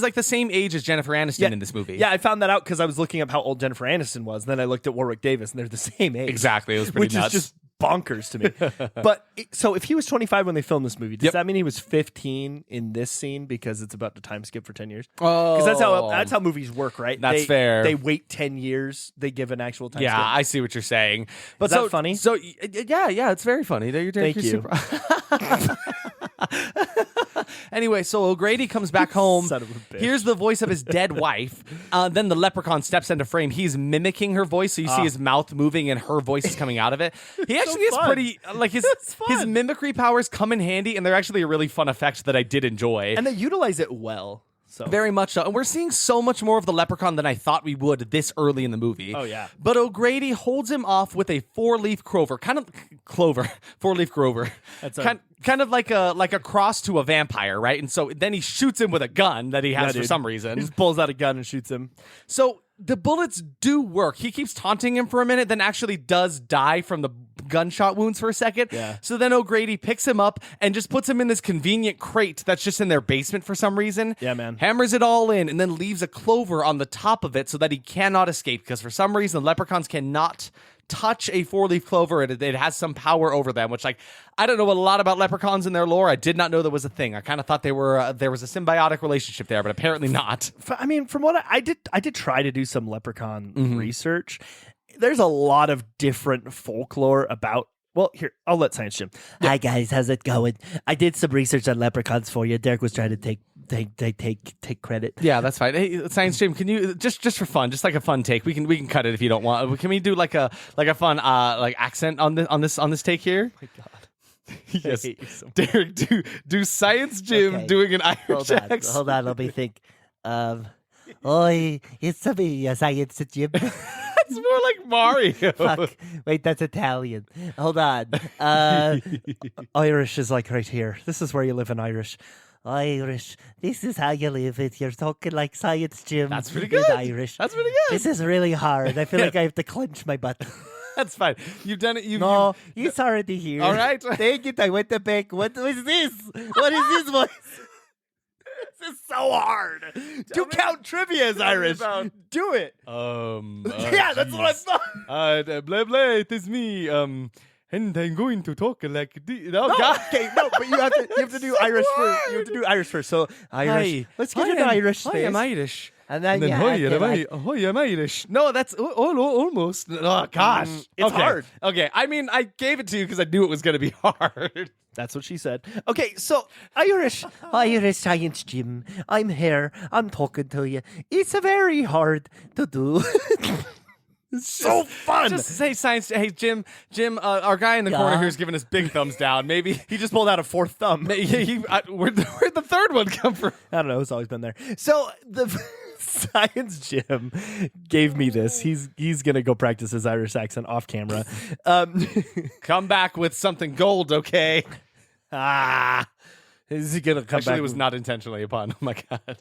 like the same age as Jennifer Aniston in this movie. Yeah, I found that out because I was looking up how old Jennifer Aniston was. And then I looked at Warwick Davis, and they're the same age. Exactly. It was pretty which nuts. is just bonkers to me. But so if he was 25 when they filmed this movie, does that mean he was 15 in this scene because it's about to time skip for 10 years? Oh. Because that's how movies work, right? That's fair. They wait 10 years. They give an actual time Yeah, skip. I see what you're saying. But Is that funny? So yeah, it's very funny. You're Thank you. super- Anyway, so O'Grady comes back home. Son of a bitch. Here's the voice of his dead wife. Then the leprechaun steps into frame. He's mimicking her voice, so you see his mouth moving and her voice is coming out of it. He actually is fun. pretty like his mimicry powers come in handy, and they're actually a really fun effect that I did enjoy. And they utilize it well. So Very much so. And we're seeing so much more of the leprechaun than I thought we would this early in the movie. Oh, yeah. But O'Grady holds him off with a four-leaf clover. Four-leaf grover. That's a- kind of like a cross to a vampire, right? And so then he shoots him with a gun that he has for dude. some he reason. just pulls out a gun and shoots him. So the bullets do work. He keeps taunting him for a minute, then actually does die from the gunshot wounds for a second. Yeah. So then O'Grady picks him up and just puts him in this convenient crate that's just in their basement for some reason. Yeah, man. Hammers it all in and then leaves a clover on the top of it so that he cannot escape, because for some reason leprechauns cannot touch a four-leaf clover. It has some power over them, which, like, I don't know a lot about leprechauns and their lore. I did not know there was a thing. I kind of thought there was a symbiotic relationship there, but apparently not. I mean, from what I did try to do some leprechaun Mm-hmm. research. There's a lot of different folklore about. Well, here, I'll let Science Jim. Hi guys, how's it going? I did some research on leprechauns for you. Derek was trying to take credit. Yeah, that's fine. Hey, Science Jim, can you just for fun, just like a fun take? We can cut it if you don't want. Can we do like a fun like accent on this take here? Oh my God. Yes, hate you so much. Derek, do Science Jim Okay. doing an Irish accent. Hold on, let me think. Oi, it's me, Science Jim. It's more like Mario. Fuck. Wait, that's Italian. Hold on. Irish is like right here. This is where you live in Irish. Irish. This is how you live it. You're talking like Science Jim. That's pretty with good. Irish. That's pretty good. This is really hard. I feel like I have to clench my butt. That's fine. You've done it. No, he's already here. All right. Take it. I went back. What was this? What is this voice? This is so hard. Do count trivia is Irish. about- Do it. Yeah, that's what I thought. Blah blah. It is me. And I'm going to talk like this. Oh God. Okay, no, but you have to do Irish first. You have to do Irish first. So Irish. Let's get an Irish I am face. Irish. And then, And then, yeah, hi, okay, I'm Irish. No, that's almost. Oh, gosh. It's Okay. hard. Okay. I mean, I gave it to you because I knew it was going to be hard. That's what she said. Okay, so Irish. Irish Science Jim. I'm here. I'm talking to you. It's very hard to do. So fun. Just say science. Hey, Jim, our guy in the corner Yeah. here is giving us big thumbs down. Maybe he just pulled out a fourth thumb. where'd the third one come from? I don't know. It's always been there. So the Science Jim gave me this. He's gonna go practice his Irish accent off camera. Come back with something gold, okay? Is he gonna come Actually, back? it was not intentionally a pun. Oh my God.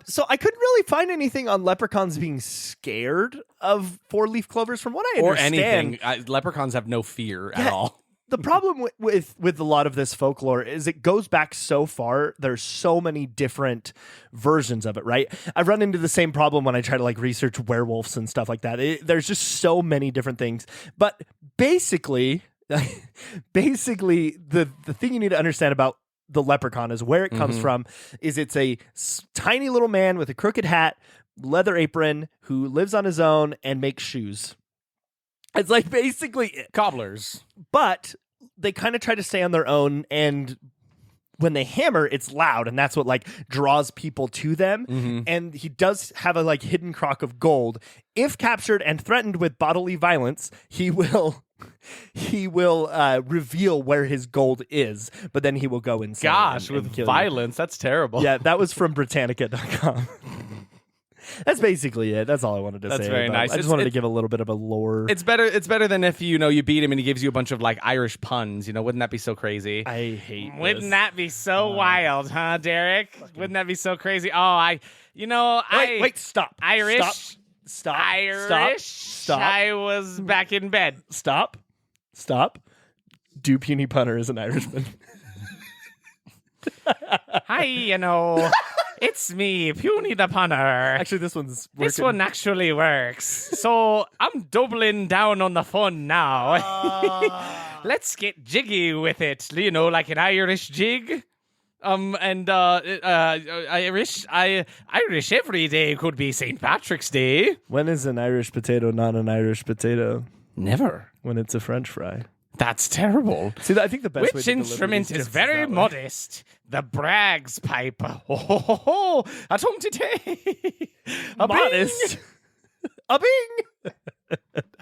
So I couldn't really find anything on leprechauns being scared of four-leaf clovers. From what I Or understand, anything. Leprechauns have no fear at all. the problem with a lot of this folklore is it goes back so far. There's so many different versions of it, right? I've run into the same problem when I try to like research werewolves and stuff like that. There's just so many different things. But basically, the thing you need to understand about the leprechaun is where it comes from is it's a tiny little man with a crooked hat, leather apron, who lives on his own and makes shoes. It's like basically, Cobblers. but they kind of try to stay on their own, and when they hammer, it's loud, and that's what like draws people to them. Mm-hmm. And he does have a like hidden crock of gold. If captured and threatened with bodily violence, he will reveal where his gold is, but then he will go insane. Gosh, and with kill you. violence, that's terrible. Yeah, that was from Britannica.com. That's basically it. That's all I wanted to That's say. very nice. I just It's- wanted to it- give a little bit of a lore. It's better than if you beat him and he gives you a bunch of like Irish puns. Wouldn't that be so crazy? I hate Wouldn't this. that be so wild, huh, Derek? Wouldn't that be so crazy? Oh, Wait, stop. Irish. Stop. Irish. Stop. I was back in bed. Stop. Do Puny Punter is an Irishman. Hi, it's me, Puny the Punter. Actually, this one's working. This one actually works. So I'm doubling down on the fun now. Let's get jiggy with it. Like an Irish jig. Irish every day could be St. Patrick's Day. When is an Irish potato not an Irish potato? Never. When it's a French fry. That's terrible. See, I think the best way Which to deliver instrument these is jokes very that way. modest? The Bragg's pipe. Ho ho ho ho! A tum-ti-tay. A Modest. bing. A bing.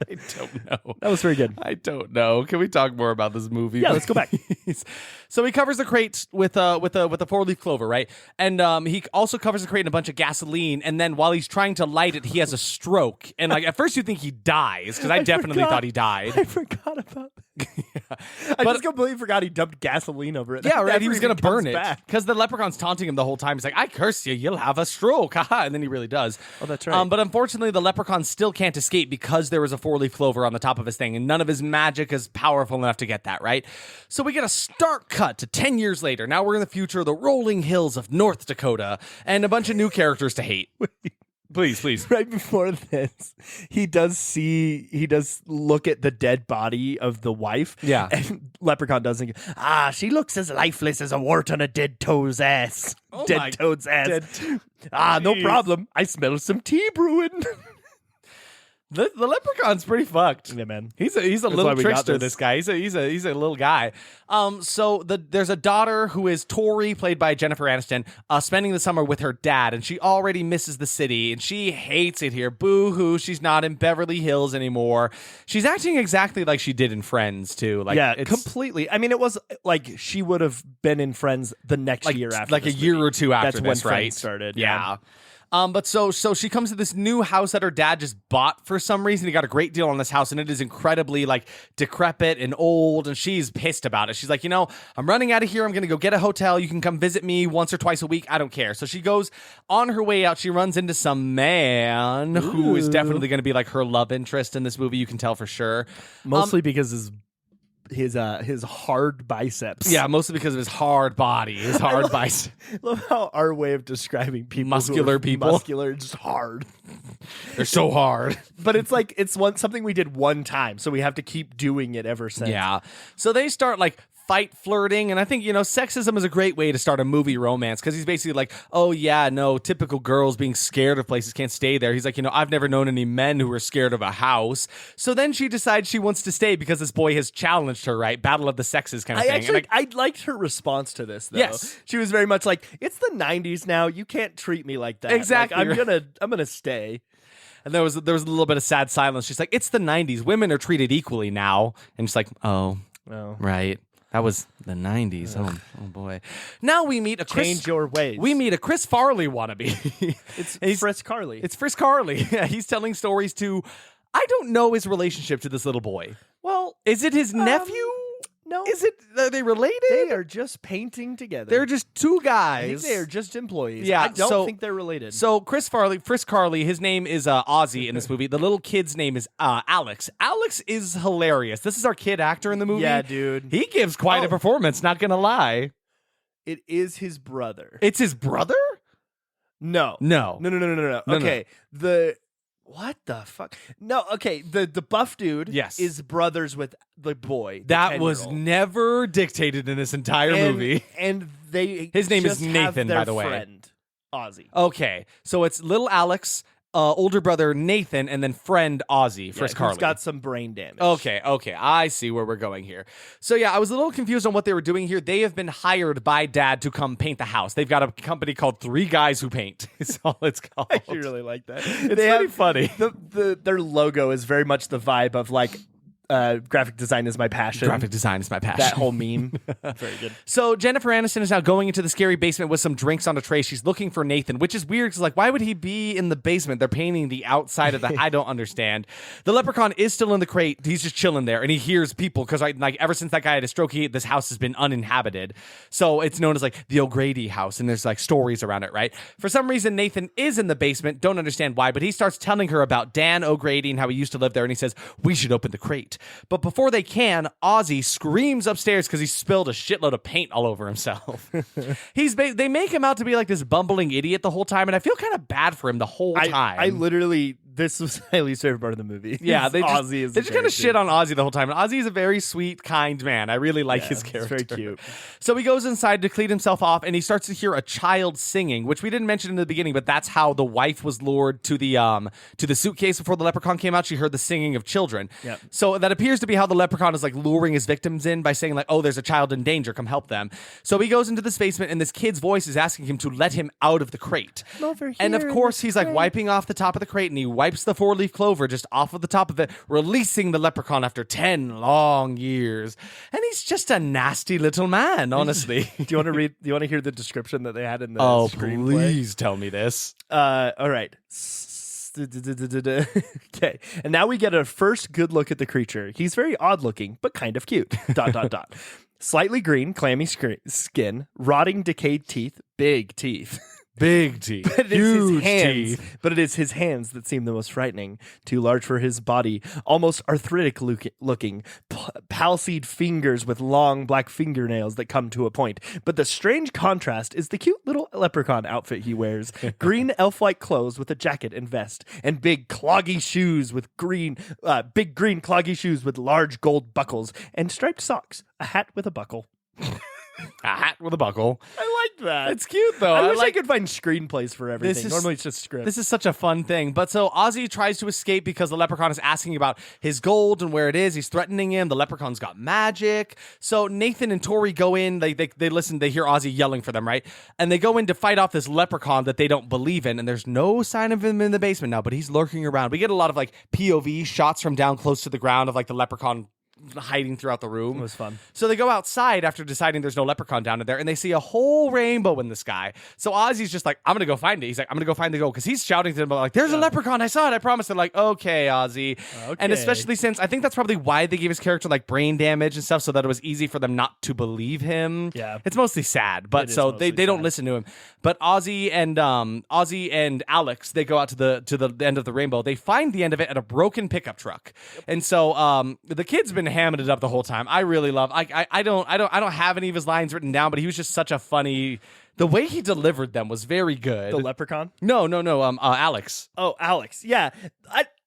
I don't know. That was very good. I don't know. Can we talk more about this movie? Yeah, let's go back. please? So he covers the crate with a 4-leaf clover, right? And he also covers the crate in a bunch of gasoline. And then while he's trying to light it, he has a stroke. And like at first you think he dies because I definitely forgot. thought he died. I forgot about that. I just completely forgot he dumped gasoline over it. Yeah, right. That He was never going to even burn comes it back. because the leprechaun's taunting him the whole time. He's like, "I curse you, you'll have a stroke," haha, and then he really does. Oh, that's right. But unfortunately, the leprechaun still can't escape because there was a 4-leaf clover on the top of his thing, and none of his magic is powerful enough to get that right. So we get a stark cut to 10 years later. Now we're in the future, the rolling hills of North Dakota, and a bunch of new characters to hate. Please. Right before this, he does look at the dead body of the wife. Yeah. And Leprechaun doesn't. She looks as lifeless as a wart on a dead toad's ass. Oh my- dead toad's ass. dead No Jeez. problem. I smell some tea brewing. The leprechaun's pretty fucked. Yeah, man. He's a why little we got trickster. this. This guy. He's a little guy. So there's a daughter who is Tori, played by Jennifer Aniston, spending the summer with her dad, and she already misses the city, and she hates it here. Boo hoo! She's not in Beverly Hills anymore. She's acting exactly like she did in Friends too. Like Yeah, it's completely. I mean, it was like she would have been in Friends the next year after, like a this year movie. or two after That's when this, right? Friends started. Yeah. But so she comes to this new house that her dad just bought for some reason. He got a great deal on this house, and it is incredibly like decrepit and old, and she's pissed about it. She's like, I'm running out of here. I'm gonna go get a hotel. You can come visit me once or twice a week. I don't care. So she goes on her way out. She runs into some man who is definitely gonna be like her love interest in this movie. You can tell for sure. Mostly because his hard biceps. Yeah, mostly because of his hard body, his hard bicep. Love how our way of describing people, Muscular who are people. muscular, just hard. They're so hard. But it's like something we did one time, so we have to keep doing it ever since. Yeah. So they start like fight flirting, and I think sexism is a great way to start a movie romance because he's basically like, oh yeah, no, typical girls being scared of places can't stay there. He's like, I've never known any men who were scared of a house. So then she decides she wants to stay because this boy has challenged her, right? Battle of the sexes kind of thing. And I liked her response to this though. Yes. She was very much like, it's the 90s now. You can't treat me like that. Exactly. Like, I'm gonna stay. And there was a little bit of sad silence. She's like, it's the 90s. Women are treated equally now. And she's like, oh, No. right. That was the 90s. Oh boy. Now we meet a Change your ways. We meet a Chris Farley wannabe. It's Fritz Carley. It's Frisk Carley. He's telling stories to, I don't know his relationship to this little boy. well, Is it his nephew? no. Are they related? They are just painting together. They're just two I guys. think they are just employees. Yeah, I don't so- think they're related. So Frisk Carley, his name is Ozzy in this movie. The little kid's name is Alex. Alex is hilarious. This is our kid actor in the movie. Yeah, dude. He gives quite a Oh. performance, not gonna lie. It is his brother. It's his brother? No. No. No. No. Okay. What the fuck? No, okay. The buff dude Yes. is brothers with the boy. the That was 10-year-old. never dictated in this entire movie. And they His name is just have Nathan, their by the way. friend, Ozzy. Okay, so it's little Alex, older brother Nathan, and then friend Ozzy, first Carly. Who's got some brain damage. Okay, I see where we're going here. So yeah, I was a little confused on what they were doing here. They have been hired by Dad to come paint the house. They've got a company called Three Guys Who Paint. Is all it's called. I actually really like that. It's pretty funny. Their logo is very much the vibe of like graphic design is my passion. Graphic design is my passion. That whole meme. Very good. So Jennifer Aniston is now going into the scary basement with some drinks on a tray. She's looking for Nathan, which is weird because, like, why would he be in the basement? They're painting the outside of the. I don't understand. The leprechaun is still in the crate. He's just chilling there, and he hears people because, like, ever since that guy had a stroke, this house has been uninhabited. So it's known as like the O'Grady house, and there's like stories around it, right? For some reason, Nathan is in the basement. Don't understand why, but he starts telling her about Dan O'Grady and how he used to live there, and he says we should open the crate. But before they can, Ozzy screams upstairs because he spilled a shitload of paint all over himself. They make him out to be like this bumbling idiot the whole time, and I feel kind of bad for him the whole time. I literally, this was my least favorite part of the movie. Yeah, they Ozzy just kind of shit on Ozzy the whole time. And Ozzy's a very sweet, kind man. I really like his character. It's very cute. So he goes inside to clean himself off, and he starts to hear a child singing, which we didn't mention in the beginning, but that's how the wife was lured to the suitcase before the leprechaun came out. She heard the singing of children. Yep. So that appears to be how the leprechaun is like luring his victims in by saying like, oh, there's a child in danger, come help them. So he goes into this basement, and this kid's voice is asking him to let him out of the crate. Over And of here in course, this he's like crate. wiping off the top of the crate, and he wipes the 4-leaf clover just off of the top of it, releasing the leprechaun after 10 long years. And he's just a nasty little man, honestly. Do you want to read? Do you want to hear the description that they had in the Oh, screenplay? please tell me this. All right. Okay. And now we get a first good look at the creature. He's very odd looking, but kind of cute. ... Slightly green, clammy skin, rotting, decayed teeth, big teeth. Big teeth. But it is his Huge hands. teeth. But it is his hands that seem the most frightening. Too large for his body, almost arthritic looking, palsied fingers with long black fingernails that come to a point. But the strange contrast is the cute little leprechaun outfit he wears: green elf-like clothes with a jacket and vest, and big cloggy shoes with big green cloggy shoes with large gold buckles, and striped socks, a hat with a buckle. A hat with a buckle. I like that. It's cute, though. I wish I could find screenplays for everything. is- Normally it's just script. This is such a fun thing. But so Ozzy tries to escape because the leprechaun is asking about his gold and where it is. He's threatening him. The leprechaun's got magic. So Nathan and Tori go in. They listen. They hear Ozzy yelling for them, right? And they go in to fight off this leprechaun that they don't believe in. And there's no sign of him in the basement now, but he's lurking around. We get a lot of like POV shots from down close to the ground of like the leprechaun hiding throughout the room. It was fun. So they go outside after deciding there's no leprechaun down in there, and they see a whole rainbow in the sky. So Ozzy's just like, I'm going to go find it. He's like, I'm going to go find the gold, because he's shouting to them about like, there's a leprechaun. I saw it. I promise. They're like, okay, Ozzy. Okay. And especially since I think that's probably why they gave his character like brain damage and stuff, so that it was easy for them not to believe him. Yeah. It's mostly sad, but It is so mostly they don't sad. listen to him. But Ozzy and Alex, they go out to the end of the rainbow. They find the end of it at a broken pickup truck. And so the kid's been hamming it up the whole time. I really love. I don't have any of his lines written down, but he was just such a funny. The way he delivered them was very good. The leprechaun? No. Alex. Oh, Alex. Yeah.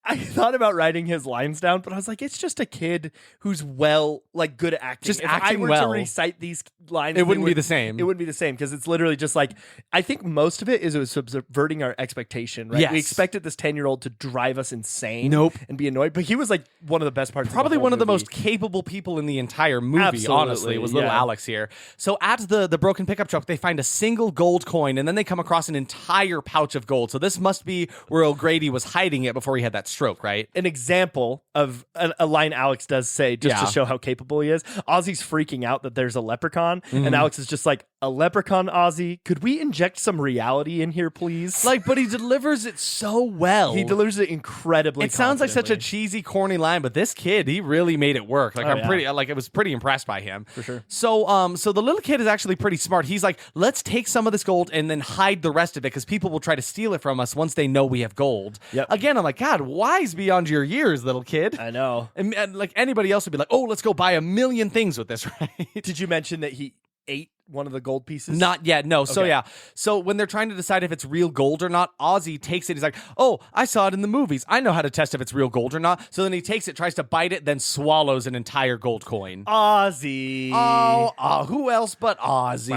I thought about writing his lines down, but I was like, it's just a kid who's good at acting. Just if acting I were well. to recite these lines, It wouldn't be the same. It wouldn't be the same, because it's literally just like, I think most of it was subverting our expectation, right? Yes. We expected this 10-year-old to drive us insane. Nope. And be annoyed, but he was like one of the best parts. Probably of the whole one of the movie. most capable people in the entire movie, Absolutely, honestly, was little yeah. Alex here. So at the broken pickup truck, they find a single gold coin, and then they come across an entire pouch of gold. So this must be where O'Grady was hiding it before he had that stroke, right? An example of a line Alex does say just Yeah. to show how capable he is. Ozzy's freaking out that there's a leprechaun, Mm-hmm. and Alex is just like, a leprechaun, Ozzy? Could we inject some reality in here, please? But he delivers it so well. he delivers it incredibly. It sounds like such a confidently. cheesy, corny line, but this kid, he really made it work. Like Oh, I'm yeah. pretty, I was pretty impressed by him For sure. So, so the little kid is actually pretty smart. He's like, let's take some of this gold and then hide the rest of it, because people will try to steal it from us once they know we have gold. Yep. Again, I'm like, God, wise beyond your years, little kid. I know. And like anybody else would be like, oh, let's go buy 1 million things with this, right? Did you mention that he ate one of the gold pieces? Not yet, no. So Okay. yeah. So when they're trying to decide if it's real gold or not, Ozzy takes it. He's like, oh, I saw it in the movies. I know how to test if it's real gold or not. So then he takes it, tries to bite it, then swallows an entire gold coin. Ozzy. Oh, who else but Ozzy?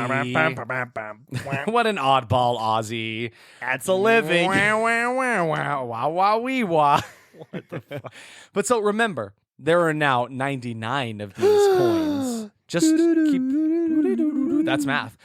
What an oddball, Ozzy. That's a living. Wow, wow, wow, wow, wow, wow, wee, wah. What the fuck? But so remember, there are now 99 of these coins. Just keep. That's math.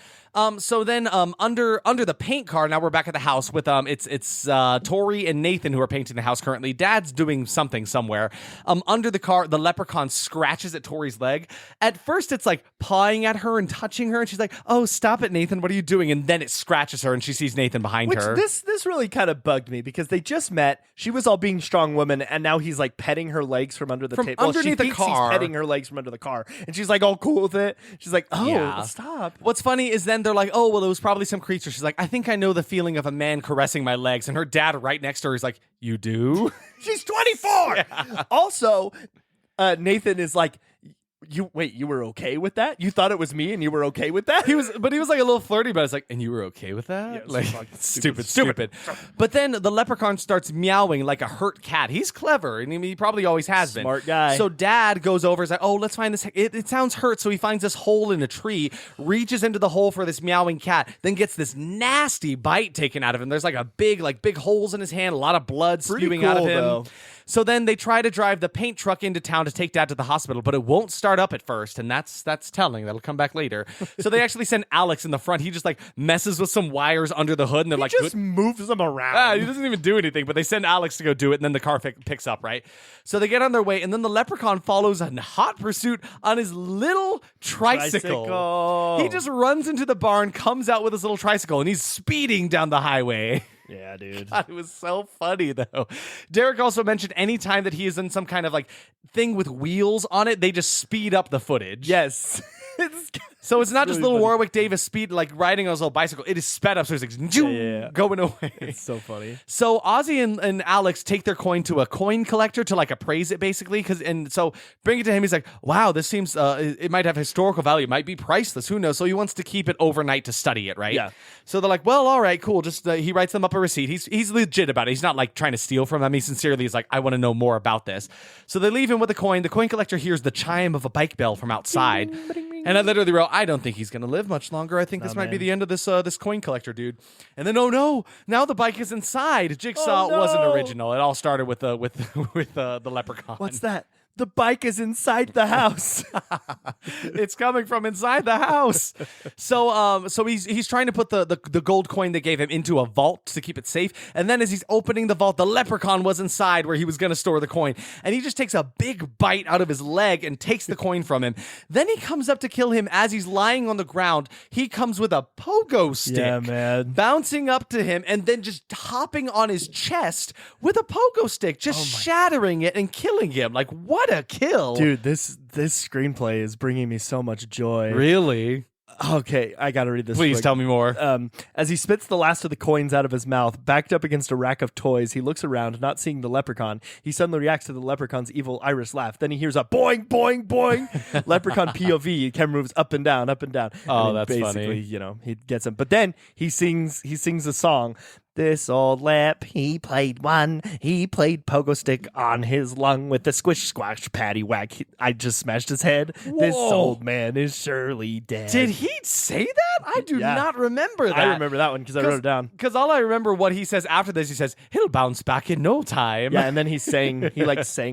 So then under the paint car, now we're back at the house with it's Tori and Nathan who are painting the house currently. Dad's doing something somewhere. Under the car, the leprechaun scratches at Tori's leg. At first it's like pawing at her and touching her, and she's like, "Oh, stop it, Nathan, what are you doing?" And then it scratches her and she sees Nathan behind Which her. this really kind of bugged me because they just met. She was all being strong woman, and now he's like petting her legs from under the From table. underneath the He's car. petting her legs from under the car, and she's like all cool with it. She's like, "Oh, Yeah. stop." What's funny is then they're like, oh, well, it was probably some creature. She's like, I think I know the feeling of a man caressing my legs. And her dad right next to her is like, you do? She's 24. Also, Nathan is like, you were okay with that? You thought it was me and you were okay with that? He was like a little flirty, but it's like, and you were okay with that? Yeah, it's like, fucking stupid. But then the leprechaun starts meowing like a hurt cat. He's clever, and he probably always has been. Smart guy. So dad goes over, is like, oh, let's find this. It sounds hurt, so he finds this hole in a tree, reaches into the hole for this meowing cat, then gets this nasty bite taken out of him. There's like big holes in his hand, a lot of blood Pretty spewing out of cool, him. though. So then they try to drive the paint truck into town to take dad to the hospital, but it won't start up at first, and that's telling. That'll come back later. So they actually send Alex in the front. He just like messes with some wires under the hood, and they're He like, just moves them around. he doesn't even do anything, but they send Alex to go do it, and then the car picks up, right? So they get on their way, and then the leprechaun follows in hot pursuit on his little tricycle. He just runs into the barn, comes out with his little tricycle, and he's speeding down the highway. Yeah, dude. God, it was so funny, though. Derek also mentioned anytime that he is in some kind of like thing with wheels on it, they just speed up the footage. Yes. So it's not just really little funny. Warwick Davis speed like riding on his little bicycle. It is sped up, so it's like Yeah. going away. It's so funny. So Ozzy and Alex take their coin to a coin collector to like appraise it basically, and so bring it to him. He's like, wow, this seems it might have historical value, it might be priceless, who knows? So he wants to keep it overnight to study it, right? Yeah. So they're like, well, all right, cool. Just he writes them up a receipt. He's legit about it. He's not like trying to steal from them. He sincerely is like, I want to know more about this. So they leave him with a coin. The coin collector hears the chime of a bike bell from outside. And I literally wrote, I don't think he's going to live much longer. I think this might be man. the end of this coin collector dude. And then, oh no, now the bike is inside. Jigsaw Oh, no. wasn't original. It all started with the leprechaun. What's that? The bike is inside the house. It's coming from inside the house. So he's trying to put the gold coin they gave him into a vault to keep it safe. And then as he's opening the vault, the leprechaun was inside where he was going to store the coin. And he just takes a big bite out of his leg and takes the coin from him. Then he comes up to kill him as he's lying on the ground. He comes with a pogo stick. Yeah, man. Bouncing up to him and then just hopping on his chest with a pogo stick, just shattering it and killing him. Like, what a kill. Dude, this screenplay is bringing me so much joy. Really? Okay, I gotta read this. Please quick. tell me more. As he spits the last of the coins out of his mouth, backed up against a rack of toys, he looks around, not seeing the leprechaun. He suddenly reacts to the leprechaun's evil Irish laugh. Then he hears a boing, boing, boing. Leprechaun POV. Camera moves up and down, up and down. Oh, And then that's basically, funny. you know, he gets him. But then he sings a song. This old lep, he played pogo stick on his lung with the squish squash patty whack. I just smashed his head. This Whoa. old man is surely dead. Did he say that? I do Yeah. not remember that. I remember that one because I wrote it down. Because all I remember what he says after this, he says, he'll bounce back in no time. Yeah, and then he sang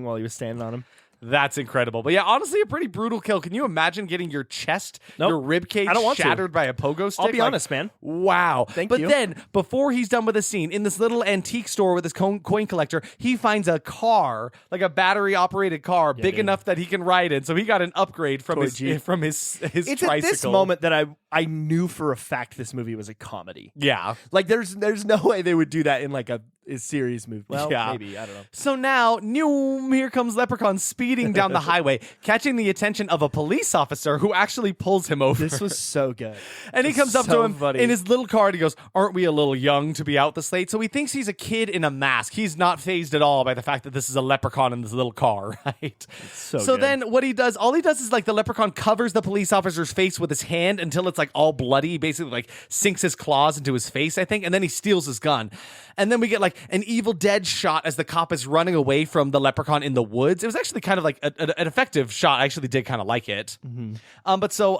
while he was standing on him. That's incredible. But yeah, honestly, a pretty brutal kill. Can you imagine getting your chest, Nope. your rib cage I don't want to. shattered by a pogo stick? I'll be honest, man. Wow. Thank but you. then, before he's done with the scene, in this little antique store with his coin collector, he finds a car, like a battery-operated car, big dude. enough that he can ride in. So he got an upgrade from Toy his Jeep. tricycle. It's at this moment that I knew for a fact this movie was a comedy. Yeah. Like there's no way they would do that in like a series movie. Well, Yeah. maybe I don't know. So now, here comes Leprechaun speeding down the highway, catching the attention of a police officer who actually pulls him over. This was so good. And he comes up to so him funny. in his little car and he goes, "Aren't we a little young to be out this late?" So he thinks he's a kid in a mask. He's not fazed at all by the fact that this is a leprechaun in this little car, right? so So good. then what he does, all he does is like the leprechaun covers the police officer's face with his hand until it's like all bloody. He basically like sinks his claws into his face, I think, and then he steals his gun. And then we get like an Evil Dead shot as the cop is running away from the leprechaun in the woods. It was actually kind of like an effective shot. I actually did kind of like it. But so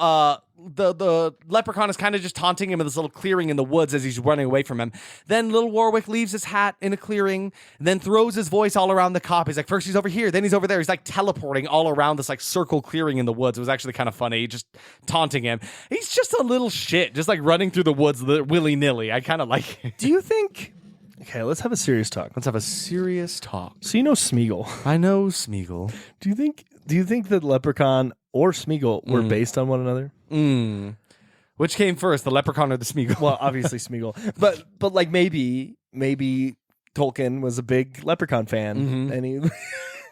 the leprechaun is kind of just taunting him in this little clearing in the woods as he's running away from him. Then little Warwick leaves his hat in a clearing, then throws his voice all around the cop. He's like, first he's over here, then he's over there. He's like teleporting all around this like circle clearing in the woods. It was actually kind of funny, just taunting him. He's just a little shit, just like running through the woods willy-nilly. I kind of like it. Do you think? Okay, let's have a serious talk. Let's have a serious talk. So you know Smeagol. I know Smeagol. Do you think that Leprechaun or Smeagol were based on one another? Which came first, the leprechaun or the Smeagol? Well, obviously Smeagol, but like maybe Tolkien was a big Leprechaun fan, and he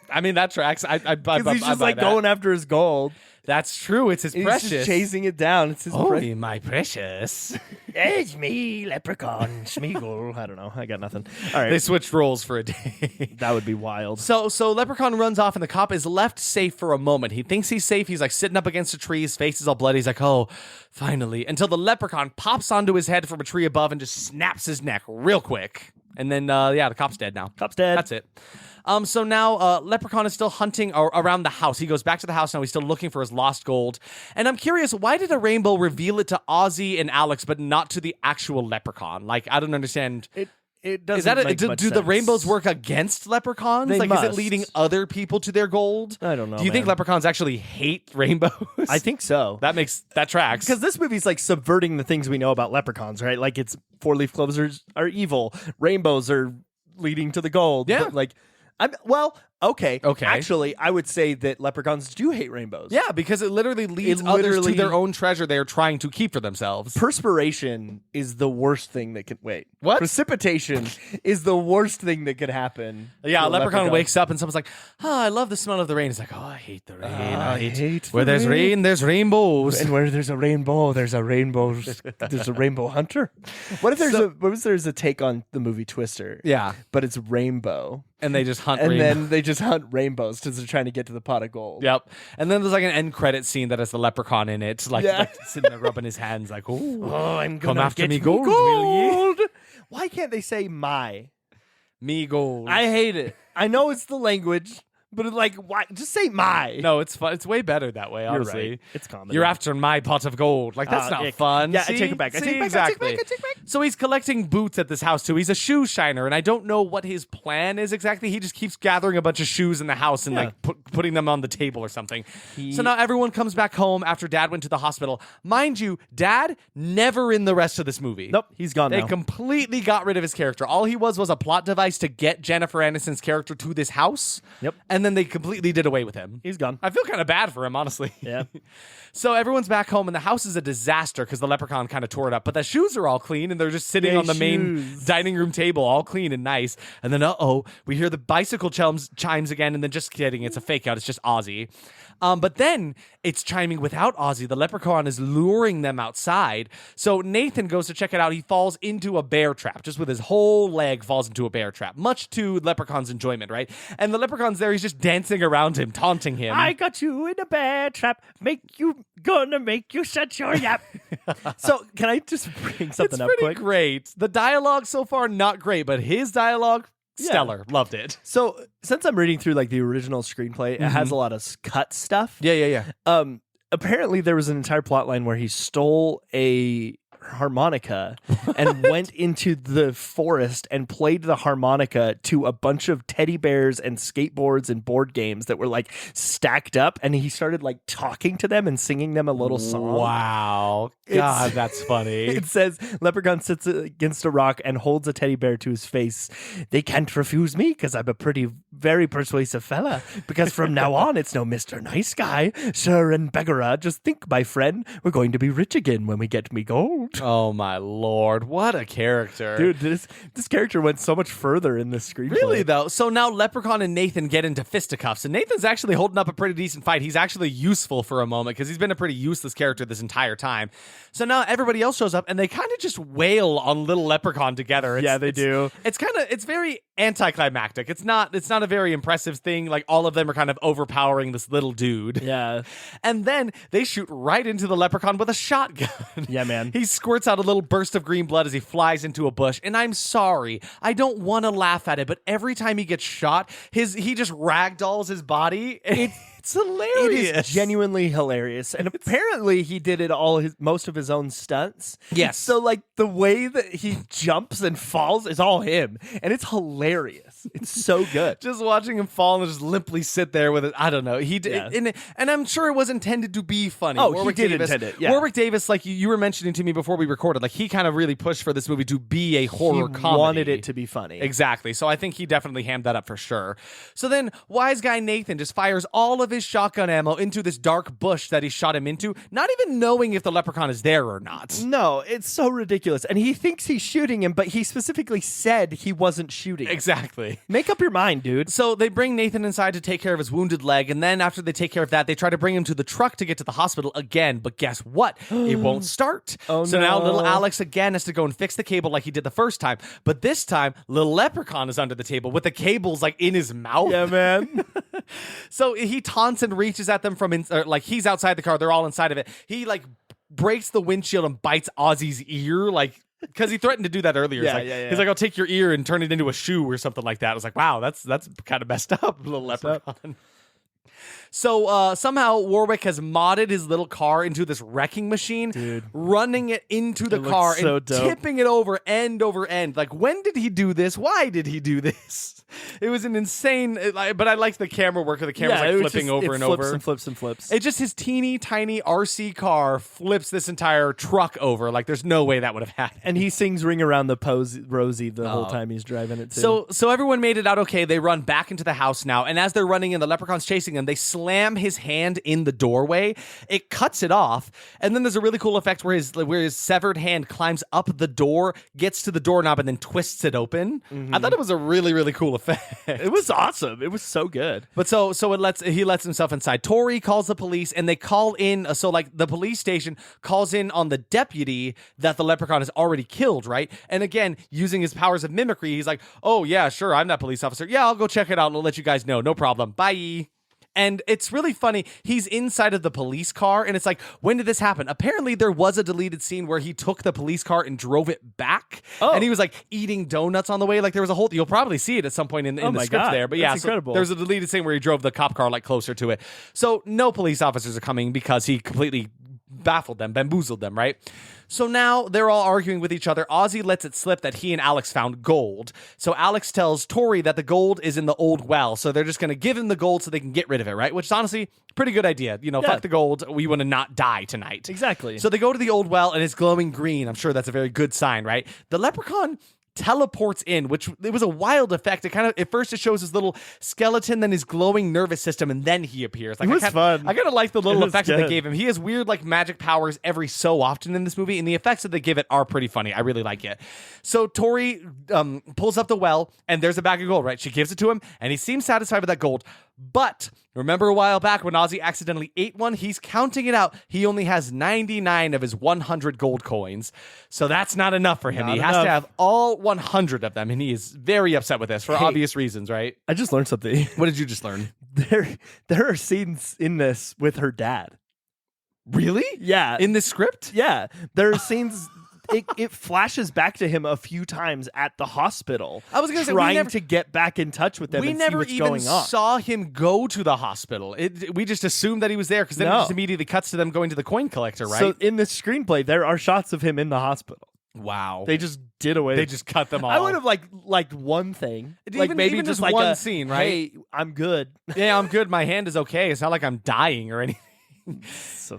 I mean, that tracks. because he's just like that. going after his gold. That's true. It's his And precious. He's just chasing it down. It's his Oh, my precious. It's me, Leprechaun, Smeagol. I don't know. I got nothing. All right, They switched roles for a day. that would be wild. So Leprechaun runs off and the cop is left safe for a moment. He thinks he's safe. He's like sitting up against a tree. His face is all bloody. He's like, oh, finally. Until the leprechaun pops onto his head from a tree above and just snaps his neck real quick. And then, the cop's dead now. Cop's dead. That's it. So now Leprechaun is still hunting around the house. He goes back to the house now. He's still looking for his lost gold. And I'm curious, why did a rainbow reveal it to Ozzy and Alex, but not to the actual Leprechaun? Like, I don't understand. It doesn't. Is that make do much the sense. rainbows work against leprechauns? They like, is it must. leading other people to their gold? I don't know, Do you think man. leprechauns actually hate rainbows? I think so. that tracks. Because this movie's like subverting the things we know about leprechauns, right? Like it's 4-leaf clovers are evil, rainbows are leading to the gold. Yeah. But like, okay. Actually, I would say that leprechauns do hate rainbows. Yeah, because it literally leads It others to literally- their own treasure they are trying to keep for themselves. Perspiration is the worst thing that can wait. What? Precipitation is the worst thing that could happen. Yeah, to a leprechaun wakes up and someo's like, "Oh, I love the smell of the rain." He's like, "Oh, I hate the rain. I hate where the there's rain." rain, there's rainbows." And where there's a rainbow, there's a rainbow. There's a rainbow hunter. What if there's a take on the movie Twister? Yeah, but it's rainbow, and they just hunt and rainbows. then they just hunt rainbows because they're trying to get to the pot of gold. Yep. And then there's like an end credit scene that has the leprechaun in it, like, Yeah. like sitting there rubbing his hands, like, "Oh, Oh, I'm come gonna after get me gold, will ye?" Why can't they say my? Me gold. I hate it. I know it's the language, but it's like, why? Just say my. No, it's fun. It's way better that way, You're honestly. right. It's comedy. You're after my pot of gold. Like, that's not ick. fun. Yeah, I See? take it back. I See, take it back. exactly. I take it back. So he's collecting boots at this house, too. He's a shoe shiner, and I don't know what his plan is exactly. He just keeps gathering a bunch of shoes in the house and, Yeah. like, putting them on the table or something. So now everyone comes back home after Dad went to the hospital. Mind you, Dad never in the rest of this movie. Nope, he's gone They now. completely got rid of his character. All he was a plot device to get Jennifer Aniston's character to this house. Yep. And then they completely did away with him. He's gone. I feel kind of bad for him, honestly. Yeah. So everyone's back home, and the house is a disaster because the leprechaun kind of tore it up. But the shoes are all clean, and they're just sitting Yay, on the main shoes. dining room table, all clean and nice. And then, we hear the bicycle chimes again, and then just kidding, it's a fake out. It's just Ozzy. But then it's chiming without Ozzy. The leprechaun is luring them outside. So Nathan goes to check it out. He falls into a bear trap, just with his whole leg falls into a bear trap, much to Leprechaun's enjoyment, right? And the leprechaun's there. He's just dancing around him, taunting him. I got you in a bear trap. Gonna make you shut your yap. So can I just bring something It's up pretty quick? great. The dialogue so far, not great, but his dialogue, stellar. Loved it. So since I'm reading through like the original screenplay, it has a lot of cut stuff. Yeah. Apparently there was an entire plot line where he stole a harmonica and went into the forest and played the harmonica to a bunch of teddy bears and skateboards and board games that were like stacked up, and he started like talking to them and singing them a little song. Wow. It's- God, that's funny. It says Leprechaun sits against a rock and holds a teddy bear to his face. They can't refuse me because I'm a very persuasive fella. Because from now on, it's no Mr. Nice Guy, Sir and Beggarra. Just think, my friend, we're going to be rich again when we get me gold. suit. Oh my lord, what a character. Dude, this character went so much further in this screenplay. Really though. So now Leprechaun and Nathan get into fisticuffs, and Nathan's actually holding up a pretty decent fight. He's actually useful for a moment because he's been a pretty useless character this entire time. So now everybody else shows up, and they kind of just wail on little Leprechaun together. Yeah, they do. It's very anticlimactic. It's not a very impressive thing. Like all of them are kind of overpowering this little dude. Yeah. And then they shoot right into the Leprechaun with a shotgun. Yeah, man. He squirts out a little burst of green blood as he flies into a bush. And I'm sorry, I don't want to laugh at it, but every time he gets shot, he just ragdolls his body. It's hilarious. It is genuinely hilarious. And apparently he did most of his own stunts. Yes. So like the way that he jumps and falls is all him. And it's hilarious. It's so good. Just watching him fall and just limply sit there with it. I don't know. He did, and I'm sure it was intended to be funny. Oh, he did intend it, yeah. Warwick Davis, like you were mentioning to me before we recorded, like he kind of really pushed for this movie to be a horror He comedy. wanted it to be funny. Exactly. So I think he definitely hammed that up for sure. So then wise guy Nathan just fires all of his shotgun ammo into this dark bush that he shot him into, not even knowing if the leprechaun is there or not. No, it's so ridiculous. And he thinks he's shooting him, but he specifically said he wasn't shooting him. Exactly. Make up your mind, dude. So they bring Nathan inside to take care of his wounded leg, and then after they take care of that, they try to bring him to the truck to get to the hospital again. But guess what? It won't start. Oh, so now no. little Alex again has to go and fix the cable like he did the first time. But this time, little leprechaun is under the table with the cables like in his mouth. Yeah, man. So he taunts and reaches at them from like he's outside the car. They're all inside of it. He like breaks the windshield and bites Ozzy's ear, like because he threatened to do that earlier. Yeah. He's like, I'll take your ear and turn it into a shoe or something like that. I was like, wow, that's kind of messed up, little leprechaun. So somehow Warwick has modded his little car into this wrecking machine, Dude. running it into the It looks car so and dope. tipping it over end. Like, when did he do this? Why did he do this? It was an insane, but I liked the camera work of the camera's it like was flipping just- over it and flips over. and flips and flips. It just his teeny tiny RC car flips this entire truck over. Like, there's no way that would have happened. And he sings "Ring Around the Rosie" the whole time he's driving it too. So everyone made it out okay. They run back into the house now, and as they're running in, the leprechaun's chasing them. They slam his hand in the doorway. It cuts it off, and then there's a really cool effect where his severed hand climbs up the door, gets to the doorknob, and then twists it open. I thought it was a really, really cool effect. it was awesome. It was so good. But so he lets himself inside. Tori calls the police, and they call in. So like the police station calls in on the deputy that the leprechaun has already killed, right? And again, using his powers of mimicry, he's like, "Oh yeah, sure, I'm that police officer. Yeah, I'll go check it out and I'll let you guys know. No problem. Bye." And it's really funny. He's inside of the police car, and it's like, when did this happen? Apparently, there was a deleted scene where he took the police car and drove it back, and he was like eating donuts on the way. Like there was a whole. You'll probably see it at some point in the my script God. there. But That's yeah, so incredible. there's a deleted scene where he drove the cop car like closer to it. So no police officers are coming because he completely baffled them, bamboozled them, right? So now they're all arguing with each other. Ozzy lets it slip that he and Alex found gold. So Alex tells Tori that the gold is in the old well. So they're just going to give him the gold so they can get rid of it, right? Which is honestly a pretty good idea. You know, Yeah. fuck the gold. We want to not die tonight. Exactly. So they go to the old well and it's glowing green. I'm sure that's a very good sign, right? The leprechaun teleports in, which it was a wild effect. It kind of, at first it shows his little skeleton, then his glowing nervous system, and then he appears. Like, It was fun. I kind of like the little It was effects that they good. gave him. He has weird like magic powers every so often in this movie, and the effects that they give it are pretty funny. I really like it. So Tori pulls up the well, and there's a bag of gold, right? She gives it to him, and he seems satisfied with that gold. But remember a while back when Ozzy accidentally ate one? He's counting it out. He only has 99 of his 100 gold coins. So that's not enough for him. Not He has enough. to have all 100 of them, and he is very upset with this for obvious reasons, right? I just learned something. What did you just learn? There are scenes in this with her dad. Really? Yeah. In this script? Yeah. There are scenes. It flashes back to him a few times at the hospital. I was gonna say, we trying never- to get back in touch with them We and see never what's even going on. saw him go to the hospital. We just assumed that he was there because then it No. just immediately cuts to them going to the coin collector, right? So in this screenplay, there are shots of him in the hospital. wow. They just did away. They just cut them all. I would have liked one thing, like Even- maybe even just just like one a, scene, right? Hey, I'm good. Yeah, I'm good. My hand is okay. It's not like I'm dying or anything.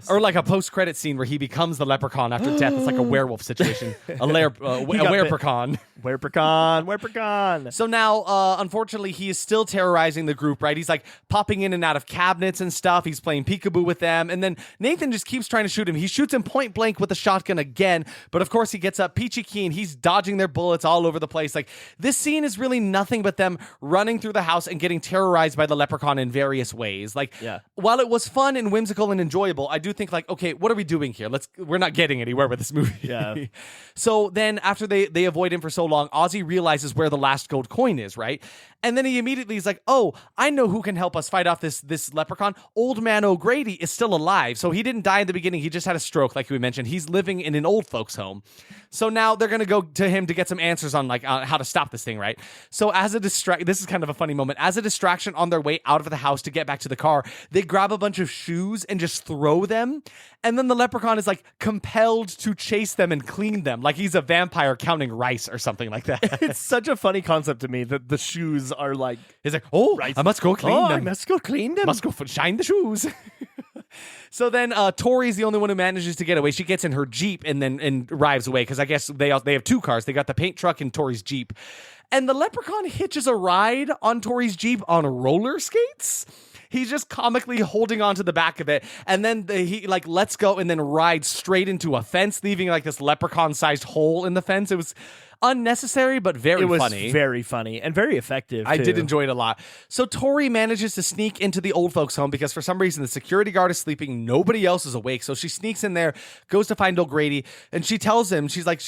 Or like a post-credit scene where he becomes the leprechaun after death. It's like a werewolf situation. A wereprechaun. Wereprecon. So now, unfortunately, he is still terrorizing the group, right? He's like popping in and out of cabinets and stuff. He's playing peekaboo with them. And then Nathan just keeps trying to shoot him. He shoots him point blank with a shotgun again. But of course, he gets up peachy keen. He's dodging their bullets all over the place. Like, this scene is really nothing but them running through the house and getting terrorized by the leprechaun in various ways. Like, while it was fun and whimsical and enjoyable, I do think, like, okay, what are we doing here? We're not getting anywhere with this movie. Yeah. So then after they avoid him for so long, Ozzy realizes where the last gold coin is, right? And then he immediately is like, oh, I know who can help us fight off this leprechaun. Old Man O'Grady is still alive. So he didn't die in the beginning. He just had a stroke, like we mentioned. He's living in an old folks home. So now they're going to go to him to get some answers on like how to stop this thing, right? So as a this is kind of a funny moment. As a distraction on their way out of the house to get back to the car, they grab a bunch of shoes and just throw them. And then the leprechaun is like compelled to chase them and clean them, like he's a vampire counting rice or something like that. It's such a funny concept to me that the shoes are like... He's like, oh, I must go clean them. I must go clean them. Must go shine the shoes. So then Tori's the only one who manages to get away. She gets in her Jeep and drives away because I guess they have two cars. They got the paint truck and Tori's Jeep. And the leprechaun hitches a ride on Tori's Jeep on roller skates. He's just comically holding onto the back of it, and then he like lets go and then rides straight into a fence, leaving like this leprechaun-sized hole in the fence. It was unnecessary, but very funny. Very funny and very effective, I too. did enjoy it a lot. So Tori manages to sneak into the old folks' home because for some reason the security guard is sleeping. Nobody else is awake. So she sneaks in there, goes to find O'Grady, and she tells him, she's like,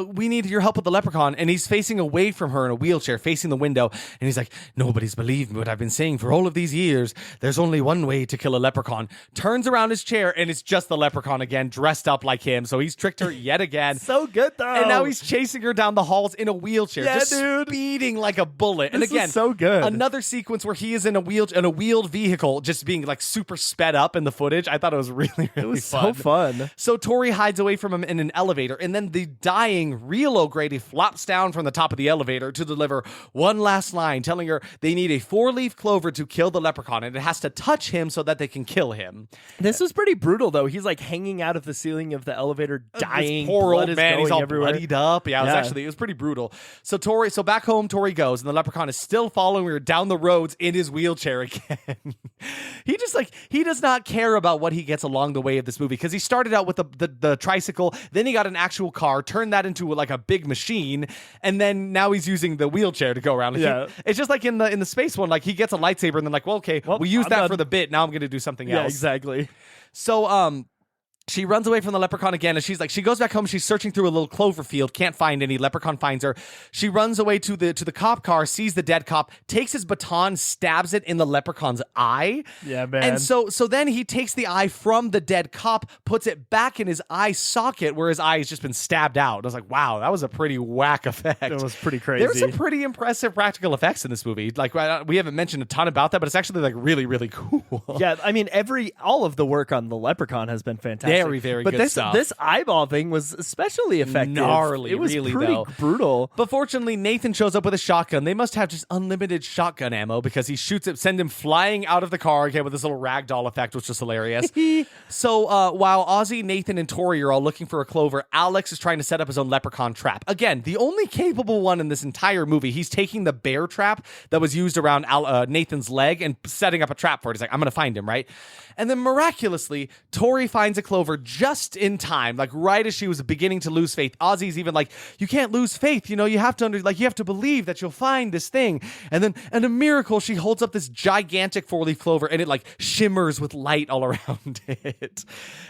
we need your help with the leprechaun. And he's facing away from her in a wheelchair, facing the window. And he's like, nobody's believed me what I've been saying for all of these years. There's only one way to kill a leprechaun. Turns around his chair, and it's just the leprechaun again, dressed up like him. So he's tricked her yet again. So good, though. And now he's chasing her down the halls in a wheelchair, Yeah, just dude. speeding like a bullet. And This again, is so good. Another sequence where he is in a wheeled vehicle, just being like super sped up in the footage. I thought it was really It was fun. so fun. So Tori hides away from him in an elevator, and then the dying real O'Grady flops down from the top of the elevator to deliver one last line, telling her they need a 4-leaf clover to kill the leprechaun, and it has to touch him so that they can kill him. This was pretty brutal, though. He's like hanging out of the ceiling of the elevator, dying. This poor Blood old is man, he's going all everywhere. bloodied up. Yeah, it was pretty brutal. So back home, Tori goes, and the leprechaun is still following her down the roads in his wheelchair again. He does not care about what he gets along the way of this movie, because he started out with the tricycle, then he got an actual car, turned that into like a big machine, and then now he's using the wheelchair to go around. Yeah. It's just like in the space one, like he gets a lightsaber and then like, well, okay, we used that for the bit. Now I'm going to do something else. Yeah, exactly. So, she runs away from the leprechaun again, and she goes back home. She's searching through a little clover field, can't find any. Leprechaun finds her. She runs away to the cop car, sees the dead cop, takes his baton, stabs it in the leprechaun's eye. Yeah, man. And so then he takes the eye from the dead cop, puts it back in his eye socket where his eye has just been stabbed out. I was like, wow, that was a pretty whack effect. It was pretty crazy. There's some pretty impressive practical effects in this movie. Like, we haven't mentioned a ton about that, but it's actually like really, really cool. Yeah, I mean, all of the work on the leprechaun has been fantastic. Very, very but good this, stuff. This eyeball thing was especially effective. Gnarly, it was really, pretty though. brutal. But fortunately, Nathan shows up with a shotgun. They must have just unlimited shotgun ammo because he shoots it, send him flying out of the car again with this little ragdoll effect, which was hilarious. So while Ozzy, Nathan, and Tori are all looking for a clover, Alex is trying to set up his own leprechaun trap. Again, the only capable one in this entire movie. He's taking the bear trap that was used around Nathan's leg and setting up a trap for it. He's like, I'm going to find him, right? And then miraculously, Tori finds a clover just in time, like right as she was beginning to lose faith. Ozzy's even like, you can't lose faith, you have to you have to believe that you'll find this thing. And then, and a miracle, she holds up this gigantic 4-leaf clover, and it like shimmers with light all around it.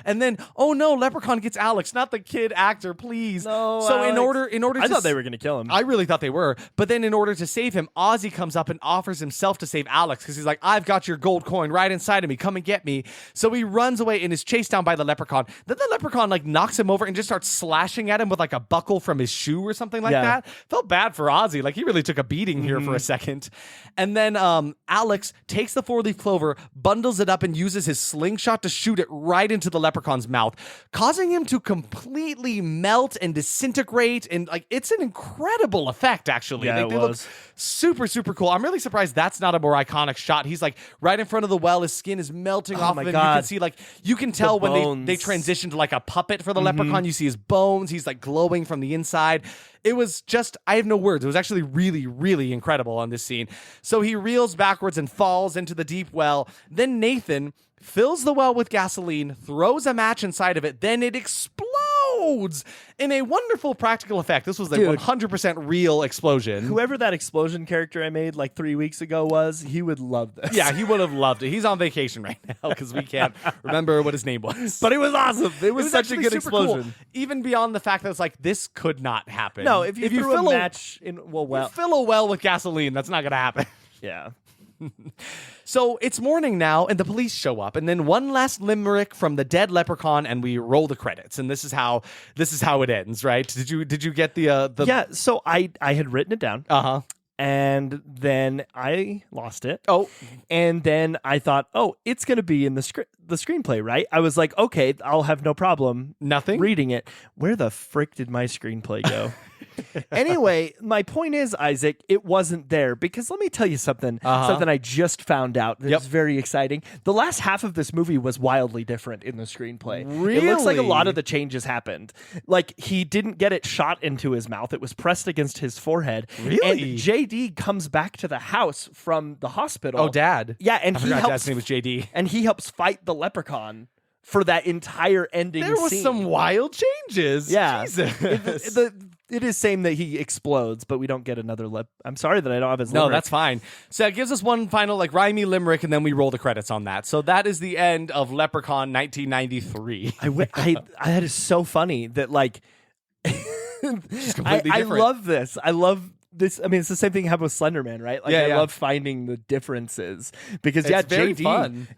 And then, oh no, Leprechaun gets Alex, not the kid actor, please. No, so Alex. in order, I thought they were going to kill him. I really thought they were. But then in order to save him, Ozzy comes up and offers himself to save Alex because he's like, I've got your gold coin right inside of me. Come and get me. So he runs away and is chased down by the leprechaun. leprechaun. Then the leprechaun like knocks him over and just starts slashing at him with like a buckle from his shoe or something like that. Felt bad for Ozzy. Like he really took a beating here for a second. And then Alex takes the 4-leaf clover, bundles it up, and uses his slingshot to shoot it right into the leprechaun's mouth, causing him to completely melt and disintegrate. And like it's an incredible effect, actually. Yeah, They look super, super cool. I'm really surprised that's not a more iconic shot. He's like right in front of the well. His skin is melting off of him. God. You can see like you can tell when they transition to like a puppet for the leprechaun. You see his bones. He's like glowing from the inside. It was just, I have no words. It was actually really, really incredible on this scene. So he reels backwards and falls into the deep well. Then Nathan fills the well with gasoline, throws a match inside of it, then it explodes in a wonderful practical effect. This was a 100% real explosion. Whoever that explosion character I made like 3 weeks ago was, he would love this. Yeah, he would have loved it. He's on vacation right now because we can't remember what his name was. But it was awesome. It was such a actually good super explosion. cool. Even beyond the fact that it's like, this could not happen. No, if you threw fill a match in, you fill a well with gasoline, that's not going to happen. yeah. So it's morning now, and the police show up, and then one last limerick from the dead leprechaun, and we roll the credits. And this is how it ends, right? Did you get the Yeah, so I had written it down. Uh-huh. And then I lost it. Oh. And then I thought, it's going to be in the screenplay, right? I was like, okay, I'll have no problem Nothing? reading it. Where the frick did my screenplay go? Anyway, my point is, Isaac, it wasn't there because let me tell you something. Something I just found out that's very exciting. The last half of this movie was wildly different in the screenplay. Really? It looks like a lot of the changes happened. Like he didn't get it shot into his mouth. It was pressed against his forehead. Really? And JD comes back to the house from the hospital. Oh, Dad. Yeah, and I he forgot helps. Dad's name was JD. And he helps fight the leprechaun for that entire ending There was scene. some wild changes. Yeah. Jesus. It is saying that he explodes, but we don't get another I'm sorry that I don't have his limerick. No, that's fine. So it gives us one final like rhymey limerick, and then we roll the credits on that. So that is the end of Leprechaun 1993. That is so funny that like completely I different. love this. I love this. I mean, it's the same thing happened with Slender Man, right? Like I Yeah. love finding the differences because It's very JD, fun.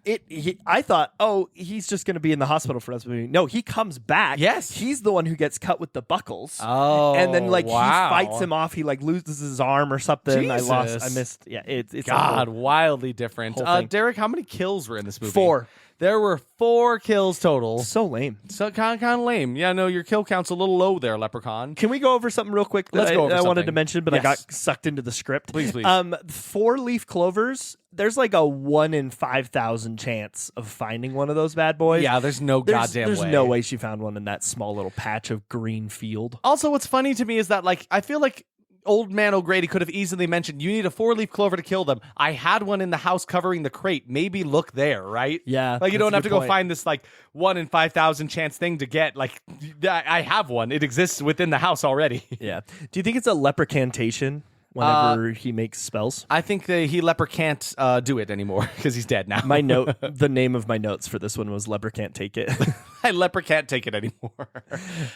I thought, he's just going to be in the hospital for us. No, he comes back. Yes. he's the one who gets cut with the buckles. Oh, and then like wow. he fights him off. He like loses his arm or something. Jesus. I missed. Yeah, it's God, wildly different. whole thing. Derek, how many kills were in this movie? 4. There were 4 kills total. So lame. So kind of lame. Yeah, no, your kill count's a little low there, Leprechaun. Can we go over something real quick that Let's go over I wanted something. to mention, but Yes. I got sucked into the script? Please. 4-leaf clovers, there's like a 1 in 5,000 chance of finding one of those bad boys. Yeah, there's no goddamn there's way. no way she found one in that small little patch of green field. Also, what's funny to me is that, like, I feel like Old Man O'Grady could have easily mentioned, you need a 4-leaf clover to kill them. I had one in the house covering the crate. Maybe look there, right? Yeah, Like, you that's don't a have good to go point. find this, like, 1 in 5,000 chance thing to get. Like, I have one. It exists within the house already. Yeah. Do you think it's a leprecantation whenever he makes spells? I think that Leper can't do it anymore because he's dead now. My note, the name of my notes for this one was Leper Can't Take It. Leper can't take it anymore.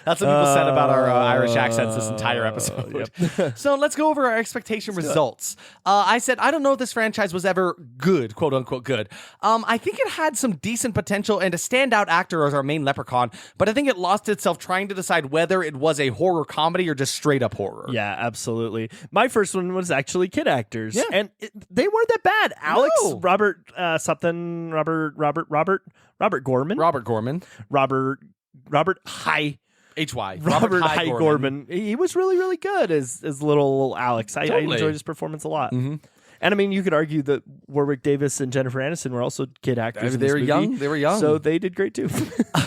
That's what people said about our Irish accents this entire episode. So let's go over our expectation results. I said, I don't know if this franchise was ever good, quote unquote good. I think it had some decent potential and a standout actor as our main leprechaun, but I think it lost itself trying to decide whether it was a horror comedy or just straight up horror. Yeah, absolutely. My first one was actually kid actors. Yeah. And they weren't that bad. Alex, No. Robert Gorman. Robert Gorman. Robert High. H.Y. Robert High High Gorman. He was really, really good as little Alex. I Totally. enjoyed his performance a lot. And I mean, you could argue that Warwick Davis and Jennifer Aniston were also kid actors. in They this were movie, young. They were young. So they did great too.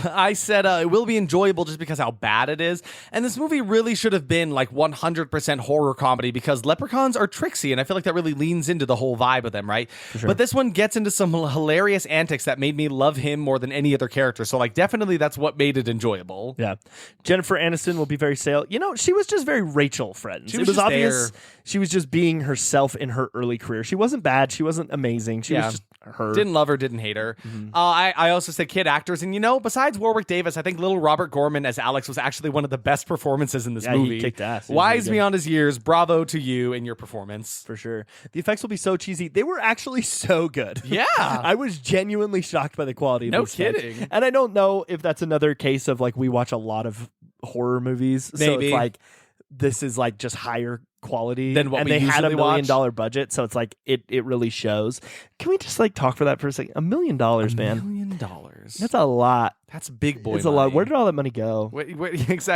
I said it will be enjoyable just because how bad it is. And this movie really should have been like 100% horror comedy because leprechauns are tricksy. And I feel like that really leans into the whole vibe of them, right? But this one gets into some hilarious antics that made me love him more than any other character. So like definitely that's what made it enjoyable. Yeah. Jennifer Aniston will be very Sale. You know, she was just very Rachel Friends. She It was was just obvious there. she was just being herself in her early career. She wasn't bad. She wasn't amazing. She was just her. Didn't love her, didn't hate her. I also said kid actors. And, besides Warwick Davis, I think little Robert Gorman as Alex was actually one of the best performances in this movie. He kicked ass. He was Wise really good. beyond his years. Bravo to you and your performance. For sure. The effects will be so cheesy. They were actually so good. Yeah. I was genuinely shocked by the quality of No these effects. kidding. And I don't know if that's another case of like we watch a lot of horror movies. So Maybe. it's like this is like just higher quality Than what and we they had a usually $1 watch. million budget, so it's like it really shows. Can we just like talk for that for a second? $1 million, man. $1 million. That's a lot. That's big boy It's a money. lot. Where did all that money go?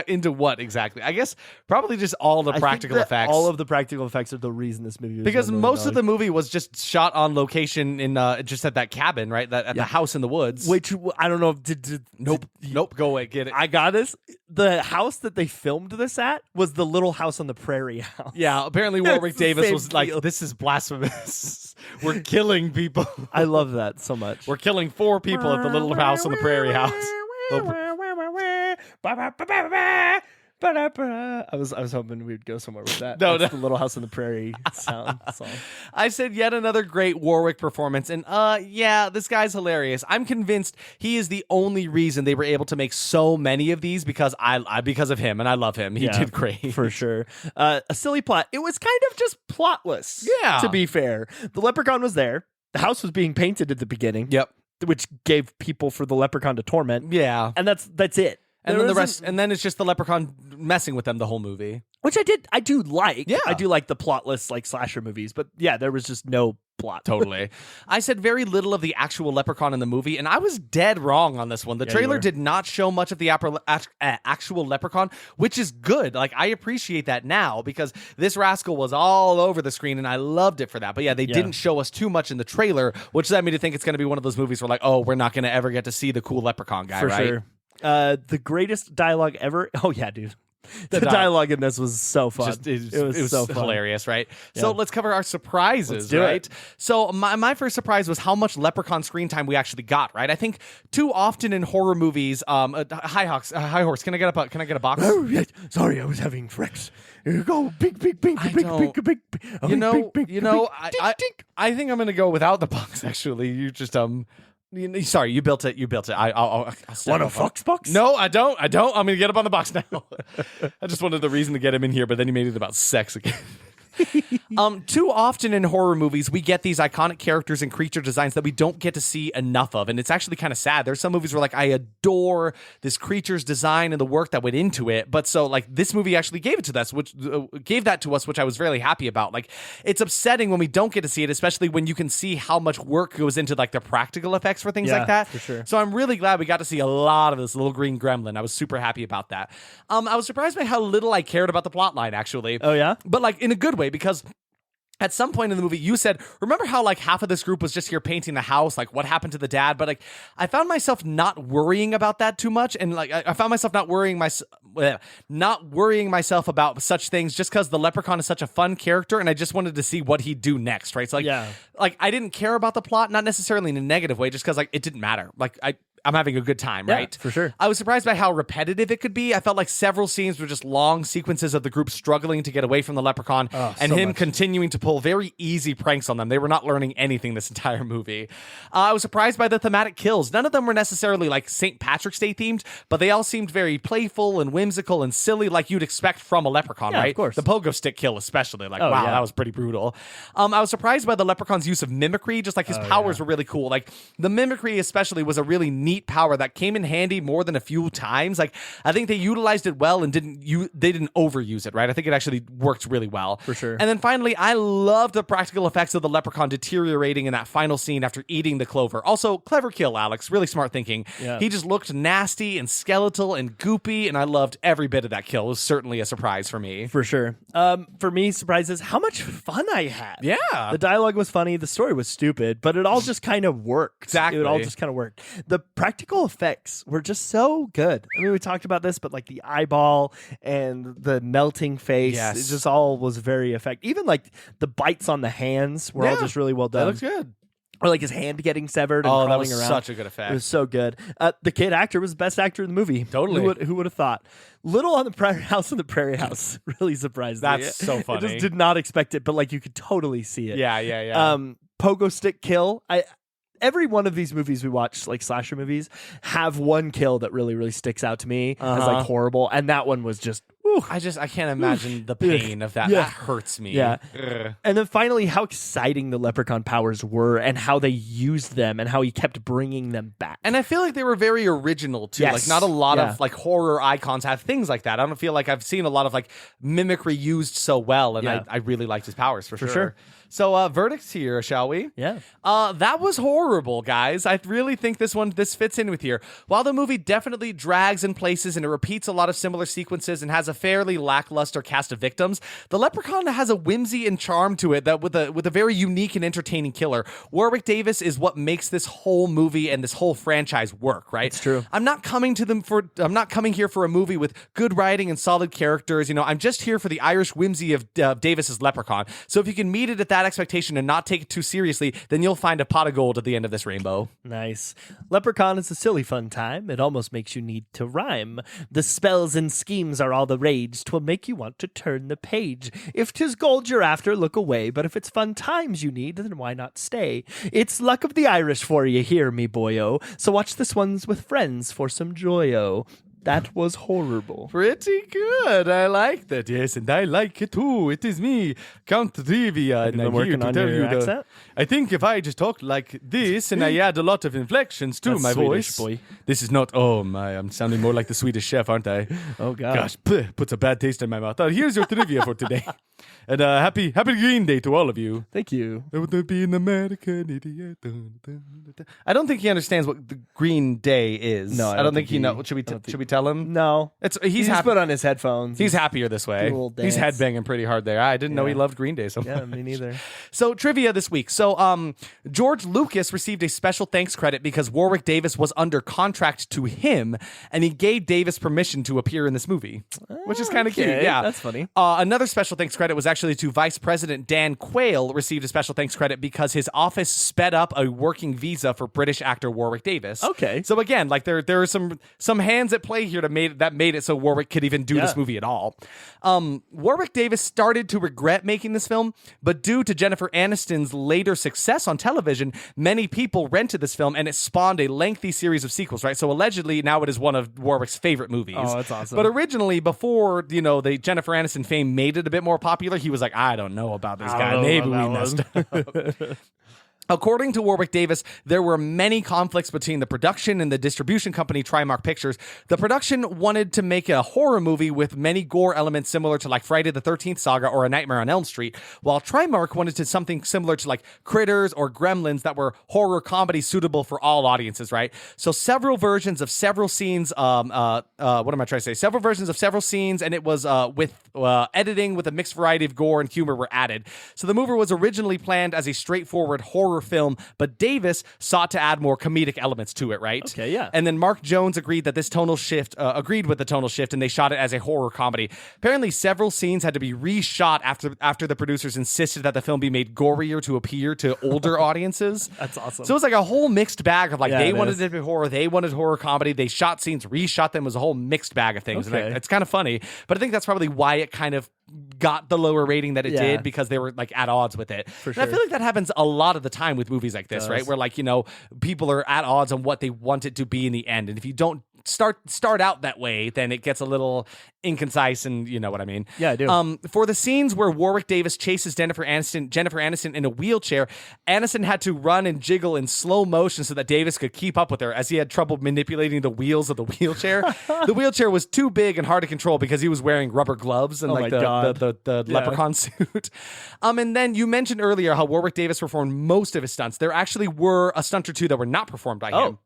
Into what exactly? I guess probably just all the I think practical that effects. All of the practical effects are the reason this movie was because $1 million. most of the movie was just shot on location in just at that cabin, right? At the house in the woods. which I don't know. nope. Go away. Get it. I got this. The house that they filmed this at was the Little House on the Prairie house. Yeah, apparently Warwick It's the Davis same was like, deal. "This is blasphemous. We're killing people. I love that so much. We're killing 4 people at the Little House on the Prairie house." I was hoping we'd go somewhere with that. No, That's the Little House on the Prairie sound song. I said yet another great Warwick performance, and yeah, this guy's hilarious. I'm convinced he is the only reason they were able to make so many of these because because of him, and I love him. He Yeah, did great. for sure. A silly plot. It was kind of just plotless. Yeah. To be fair, the leprechaun was there. The house was being painted at the beginning. Yep. Which gave people for the leprechaun to torment. Yeah. And that's it. And There then the isn't- rest, and then it's just the leprechaun messing with them the whole movie. which I do like. Yeah. I do like the plotless like slasher movies, but yeah, there was just no plot. Totally. I said very little of the actual leprechaun in the movie, and I was dead wrong on this one. The Yeah, you trailer were. did not show much of the actual leprechaun, which is good. Like, I appreciate that now because this rascal was all over the screen, and I loved it for that. But yeah, they didn't show us too much in the trailer, which led me to think it's going to be one of those movies where, like, oh, we're not going to ever get to see the cool leprechaun guy, For right? sure. The greatest dialogue ever. Oh yeah, dude. The di- dialogue in this was so fun. It it was so fun. hilarious, right? So let's cover our surprises, Let's do right? it. So my first surprise was how much leprechaun screen time we actually got, right? I think too often in horror movies, High Horse, can I get a box? Oh, yeah. Sorry, I was having Frex. Here you go. Big. I think I'm gonna go without the box. Actually, you just sorry, you built it. I'll step Want a up. Fox box? No, I don't. I'm gonna get up on the box now. I just wanted the reason to get him in here, but then he made it about sex again. Too often in horror movies, we get these iconic characters and creature designs that we don't get to see enough of, and it's actually kind of sad. There's some movies where, like, I adore this creature's design and the work that went into it, but so, like, this movie actually gave that to us, which I was really happy about. Like, it's upsetting when we don't get to see it, especially when you can see how much work goes into, like, the practical effects for things Yeah, like that. for sure. So I'm really glad we got to see a lot of this little green gremlin. I was super happy about that. I was surprised by how little I cared about the plot line, actually. Oh yeah. But, like, in a good way, because at some point in the movie, you said, remember how, like, half of this group was just here painting the house? Like, what happened to the dad? But, like, I found myself not worrying about that too much. And, like, I found myself not worrying myself about such things just because the leprechaun is such a fun character. And I just wanted to see what he'd do next, right? So, like, Yeah. like, I didn't care about the plot, not necessarily in a negative way, just because, like, it didn't matter. Like, I'm having a good time, right? for sure. I was surprised by how repetitive it could be. I felt like several scenes were just long sequences of the group struggling to get away from the leprechaun and so him much. continuing to pull very easy pranks on them. They were not learning anything this entire movie. I was surprised by the thematic kills. None of them were necessarily like St. Patrick's Day themed, but they all seemed very playful and whimsical and silly, like you'd expect from a leprechaun, Yeah, of right? course. The pogo stick kill especially. Like, Oh, wow, yeah. that was pretty brutal. I was surprised by the leprechaun's use of mimicry, just like his powers were really cool. Like, the mimicry especially was a really neat power that came in handy more than a few times. Like, I think they utilized it well and they didn't overuse it, right? I think it actually worked really well. For sure. And then finally, I loved the practical effects of the leprechaun deteriorating in that final scene after eating the clover. Also, clever kill, Alex. Really smart thinking. Yeah. He just looked nasty and skeletal and goopy, and I loved every bit of that kill. It was certainly a surprise for me. For sure. For me, surprises how much fun I had. Yeah. The dialogue was funny. The story was stupid, but it all just kind of worked. Exactly. It all just kind of worked. The practical effects were just so good. I mean, we talked about this, but like the eyeball and the melting face, Yes. it just all was very effective. Even like the bites on the hands were all Yeah. just really well That done. looks good. Or like his hand getting severed and Oh, crawling that was around. such a good effect. It was so good. The kid actor was the best actor in the movie. Totally. Who would have thought? Little on the Prairie House on the Prairie House really surprised me. That's so I funny. just did not expect it, but like you could totally see it. Yeah. Pogo stick kill. every one of these movies we watch, like slasher movies, have one kill that really, really sticks out to me as like horrible. And that one was just, I can't imagine the pain of that. Yeah. That hurts me. yeah. Ugh. And then finally, how exciting the leprechaun powers were and how they used them and how he kept bringing them back. And I feel like they were very original too. Yes. Like not a lot Yeah. of like horror icons have things like that. I don't feel like I've seen a lot of like mimicry used so well, and Yeah. I really liked his powers for sure. sure. So verdicts here, shall we? Yeah. That was horrible, guys. I really think this fits in with here. While the movie definitely drags in places and it repeats a lot of similar sequences and has a fairly lackluster cast of victims, the Leprechaun has a whimsy and charm to it that with a very unique and entertaining killer. Warwick Davis is what makes this whole movie and this whole franchise work, right? It's true. I'm not coming here for a movie with good writing and solid characters. You know, I'm just here for the Irish whimsy of Davis's Leprechaun. So if you can meet it at that expectation and not take it too seriously, then you'll find a pot of gold at the end of this rainbow. Nice. Leprechaun is a silly fun time. It almost makes you need to rhyme. The spells and schemes are all the rage. 'Twill make you want to turn the page. If 'tis gold you're after, look away. But if it's fun times you need, then why not stay? It's luck of the Irish for you here, me boyo. So watch this ones with friends for some joyo. That was horrible. Pretty good. I like that. Yes, and I like it too. It is me, Count Trivia, and been I'm here working to on tell your you accent? I think if I just talk like this and I add a lot of inflections to That's my Swedish, voice, boy. this is not. Oh my! I'm sounding more like the Swedish chef, aren't I? Oh, God. Gosh, puts a bad taste in my mouth. Here's your trivia for today, and happy Green Day to all of you. Thank you. I would be an American idiot. I don't think he understands what the Green Day is. No, I don't think he knows. Should we tell him? No. He's He just happy. put on his headphones. He's happier this way. Do a little He's dance. headbanging pretty hard there. I didn't know he Yeah. loved Green Day so Yeah, much. me neither. So trivia this week. So George Lucas received a special thanks credit because Warwick Davis was under contract to him, and he gave Davis permission to appear in this movie, which is kind of cute. Okay, Yeah, that's funny. Another special thanks credit was actually to Vice President Dan Quayle received a special thanks credit because his office sped up a working visa for British actor Warwick Davis. Okay. So again, like there are some hands at play here that made it so Warwick could even do this movie at all. Warwick Davis started to regret making this film, but due to Jennifer Aniston's later success on television, many people rented this film and it spawned a lengthy series of sequels, right? So allegedly now it is one of Warwick's favorite movies. Oh, that's awesome. But originally, before, the Jennifer Aniston fame made it a bit more popular, he was like, I don't know about this guy. know Maybe we about messed up. According to Warwick Davis, there were many conflicts between the production and the distribution company Trimark Pictures. The production wanted to make a horror movie with many gore elements similar to like Friday the 13th Saga or A Nightmare on Elm Street, while Trimark wanted to something similar to like Critters or Gremlins that were horror comedies suitable for all audiences, right? So several versions of several scenes, what am I trying to say? Several versions of several scenes, and it was with editing with a mixed variety of gore and humor were added. So the movie was originally planned as a straightforward horror film, but Davis sought to add more comedic elements to it, right? Okay, yeah. And then Mark Jones agreed with the tonal shift, and they shot it as a horror comedy. Apparently, several scenes had to be reshot after the producers insisted that the film be made gorier to appeal to older audiences. That's awesome. So it was like a whole mixed bag of like Yeah, they it wanted is. it to be horror, they wanted horror comedy, they shot scenes, reshot them. It was a whole mixed bag of things. Okay. And it's kind of funny, but I think that's probably why it kind of got the lower rating that it Yeah. did, because they were like at odds with it. For And I sure. feel like that happens a lot of the time with movies like this, right? Where like, people are at odds on what they want it to be in the end. And if you don't start out that way, then it gets a little inconcise, and you know what I mean. Yeah, I do. For the scenes where Warwick Davis chases Jennifer Aniston in a wheelchair, Aniston had to run and jiggle in slow motion so that Davis could keep up with her, as he had trouble manipulating the wheels of the wheelchair. The wheelchair was too big and hard to control because he was wearing rubber gloves and Oh like my God. the Yeah. leprechaun suit. And then you mentioned earlier how Warwick Davis performed most of his stunts. There actually were a stunt or two that were not performed by him.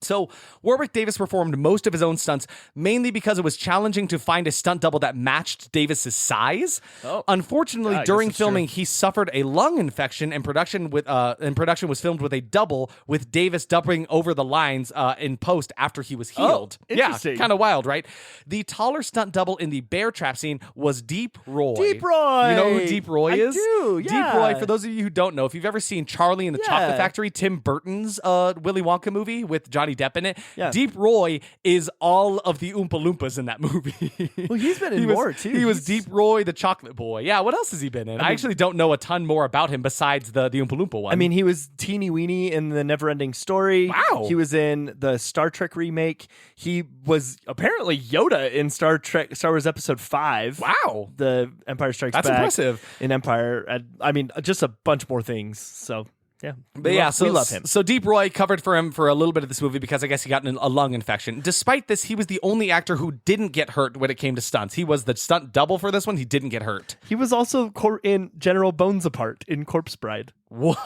So Warwick Davis performed most of his own stunts, mainly because it was challenging to find a stunt double that matched Davis's size. Unfortunately, I guess during that's true. filming, he suffered a lung infection, and production was filmed with a double, with Davis doubling over the lines in post after he was healed. Yeah, interesting. kind of wild, right? The taller stunt double in the bear trap scene was Deep Roy. Deep Roy! You know who Deep Roy I is? do, Deep yeah. Roy, for those of you who don't know, if you've ever seen Charlie and the Chocolate Yeah. Factory, Tim Burton's Willy Wonka movie with Johnny Johnny Depp in it. Yeah. Deep Roy is all of the Oompa Loompas in that movie. Well, he's been in He was- more, too. He was He's- Deep Roy, the chocolate boy. Yeah, what else has he been in? I actually don't know a ton more about him besides the Oompa Loompa one. I mean, he was Teeny Weeny in the Neverending Story. Wow. He was in the Star Trek remake. He was apparently Yoda in Star Wars Episode 5. wow. The Empire Strikes That's Back. impressive. In Empire. I mean, just a bunch more things. So, yeah. But yeah, so we love him. So Deep Roy covered for him for a little bit of this movie because I guess he got a lung infection. Despite this, he was the only actor who didn't get hurt when it came to stunts. He was the stunt double for this one. He didn't get hurt. He was also in General Bones Apart in Corpse Bride. What?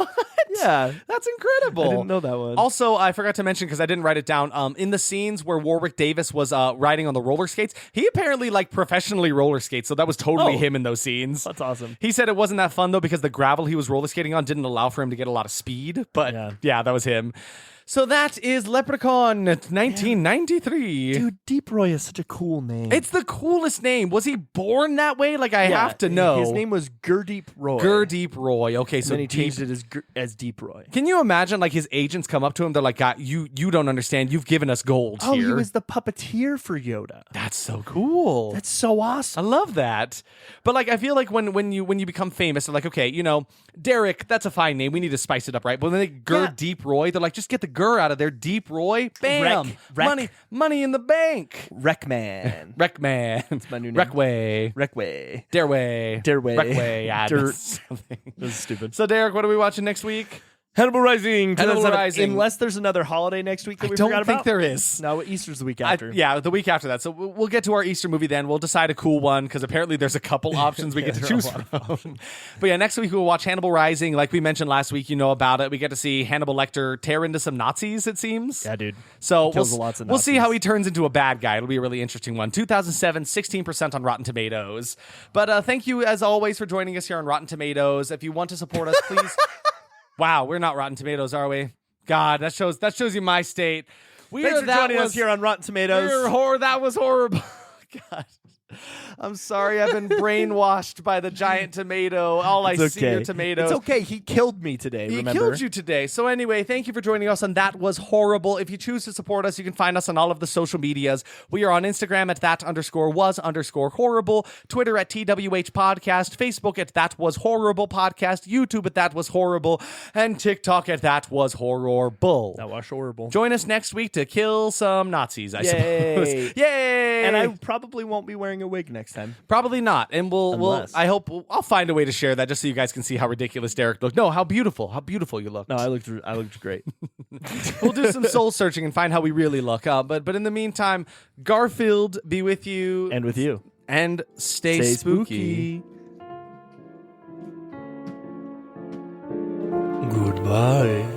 Yeah. That's incredible. I didn't know that one. Also, I forgot to mention because I didn't write it down. In the scenes where Warwick Davis was riding on the roller skates, he apparently like professionally roller skates. So that was totally Oh. him in those scenes. That's awesome. He said it wasn't that fun though because the gravel he was roller skating on didn't allow for him to get a lot of speed. But yeah that was him. So that is Leprechaun 1993. Dude, Deep Roy is such a cool name. It's the coolest name. Was he born that way? Like I have to know. His name was Gurdeep Roy. Gurdeep Roy. Okay, And so then he Deep- changed it as Deep Roy. Can you imagine like his agents come up to him? They're like, God, you don't understand. You've given us gold Oh, here. he was the puppeteer for Yoda. That's so cool. That's so awesome. I love that. But like I feel like when you become famous, they're like, okay, you know, Derek, that's a fine name. We need to spice it up, right? But when they Deep Roy, they're like, just get the Gur out of there. Deep Roy, bam, Wreck. money in the bank. Wreckman. Wreckman. That's my new name. Wreckway. Wreckway. Dareway. Dareway. Wreckway. Yeah, Dirt. that's something. This is stupid. So Derek, what are we watching next week? Hannibal Rising. Hannibal 2007. Rising. Unless there's another holiday next week that I we don't forgot think about. there is. No, Easter's the week after. Yeah, the week after that. So we'll get to our Easter movie then. We'll decide a cool one because apparently there's a couple options we get to there are a choose lot from. But yeah, next week we'll watch Hannibal Rising. Like we mentioned last week, you know about it. We get to see Hannibal Lecter tear into some Nazis, it seems. Yeah, dude. So He kills lots of we'll see Nazis. how he turns into a bad guy. It'll be a really interesting one. 2007, 16% on Rotten Tomatoes. But thank you as always for joining us here on Rotten Tomatoes. If you want to support us, please. Wow, we're not Rotten Tomatoes, are we? God, that shows you my state. Thanks for joining us here on Rotten Tomatoes. That was horrible. God. I'm sorry. I've been brainwashed by the giant tomato. All I see are tomatoes. It's okay. He killed me today, He remember? killed you today. So anyway, thank you for joining us on That Was Horrible. If you choose to support us, you can find us on all of the social medias. We are on Instagram at that_was_horrible, Twitter at TWH Podcast, Facebook at That Was Horrible Podcast, YouTube at That Was Horrible, and TikTok at That Was Horrible. That was horrible. Join us next week to kill some Nazis, I Yay. suppose. Yay! And I probably won't be wearing a wig next time. Probably not. And we'll Unless. I hope I'll find a way to share that just so you guys can see how ridiculous Derek looked. No, how beautiful you looked. No, I looked great. We'll do some soul searching and find how we really look. But in the meantime, Garfield be with you And with you. and stay spooky. Goodbye.